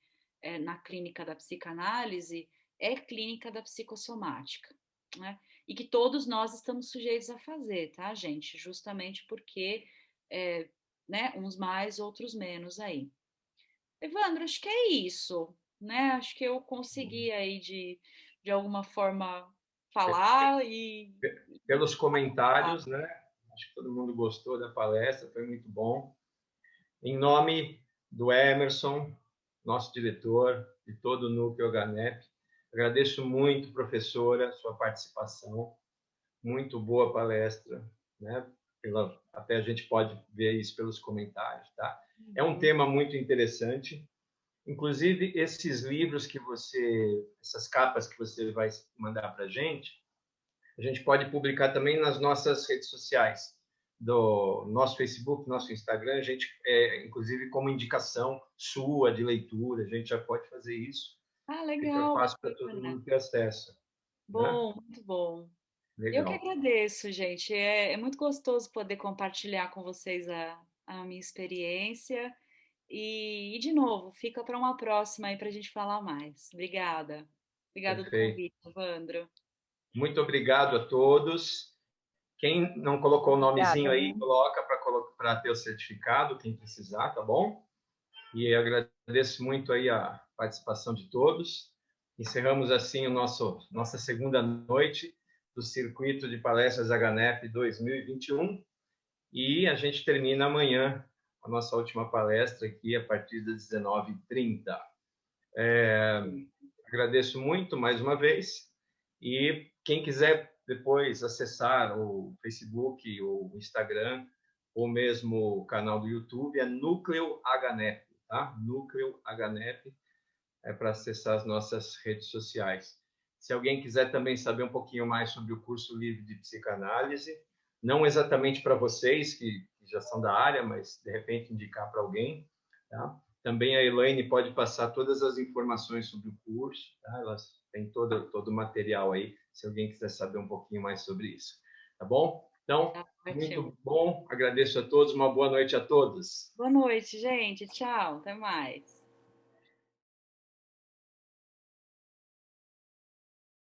na clínica da psicanálise, é clínica da psicossomática, né? E que todos nós estamos sujeitos a fazer, tá, gente? Justamente porque, né, uns mais, outros menos aí. Evandro, acho que é isso, né? Acho que eu consegui aí de alguma forma falar e Pelos comentários, né? Acho que todo mundo gostou da palestra, foi muito bom. Em nome do Emerson, nosso diretor, e todo o Núcleo HANEP, agradeço muito, professora, sua participação. Muito boa palestra, né? Até a gente pode ver isso pelos comentários, tá? É um tema muito interessante. Inclusive, esses livros essas capas que você vai mandar para a gente pode publicar também nas nossas redes sociais, do nosso Facebook, nosso Instagram, a gente, inclusive como indicação sua de leitura, a gente já pode fazer isso. Fica legal, fácil para todo mundo ter acesso. Né? bom, muito bom. Eu que Legal. agradeço, gente. É muito gostoso poder compartilhar com vocês a minha experiência. De novo, fica para uma próxima aí para a gente falar mais. Obrigada. Obrigada do Perfeito. convite, Evandro. Muito obrigado a todos. Quem não colocou o nomezinho Obrigada, aí, viu? coloca para ter o certificado, quem precisar, tá bom? E agradeço muito aí a participação de todos. Encerramos assim nossa segunda noite do Circuito de Palestras HNEP 2021 e a gente termina amanhã a nossa última palestra aqui a partir das 19h30. Agradeço muito mais uma vez e quem quiser depois acessar o Facebook, o Instagram ou mesmo o canal do YouTube é Núcleo HNEP, tá? Núcleo HNEP é para acessar as nossas redes sociais. Se alguém quiser também saber um pouquinho mais sobre o curso livre de psicanálise, não exatamente para vocês que já são da área, mas de repente indicar para alguém, tá? Também a Elaine pode passar todas as informações sobre o curso, tá? Elas têm todo o material aí, se alguém quiser saber um pouquinho mais sobre isso. Tá bom? Então, Tá ótimo. muito bom. Agradeço a todos. Uma boa noite a todos. Boa noite, gente. Tchau. Até mais.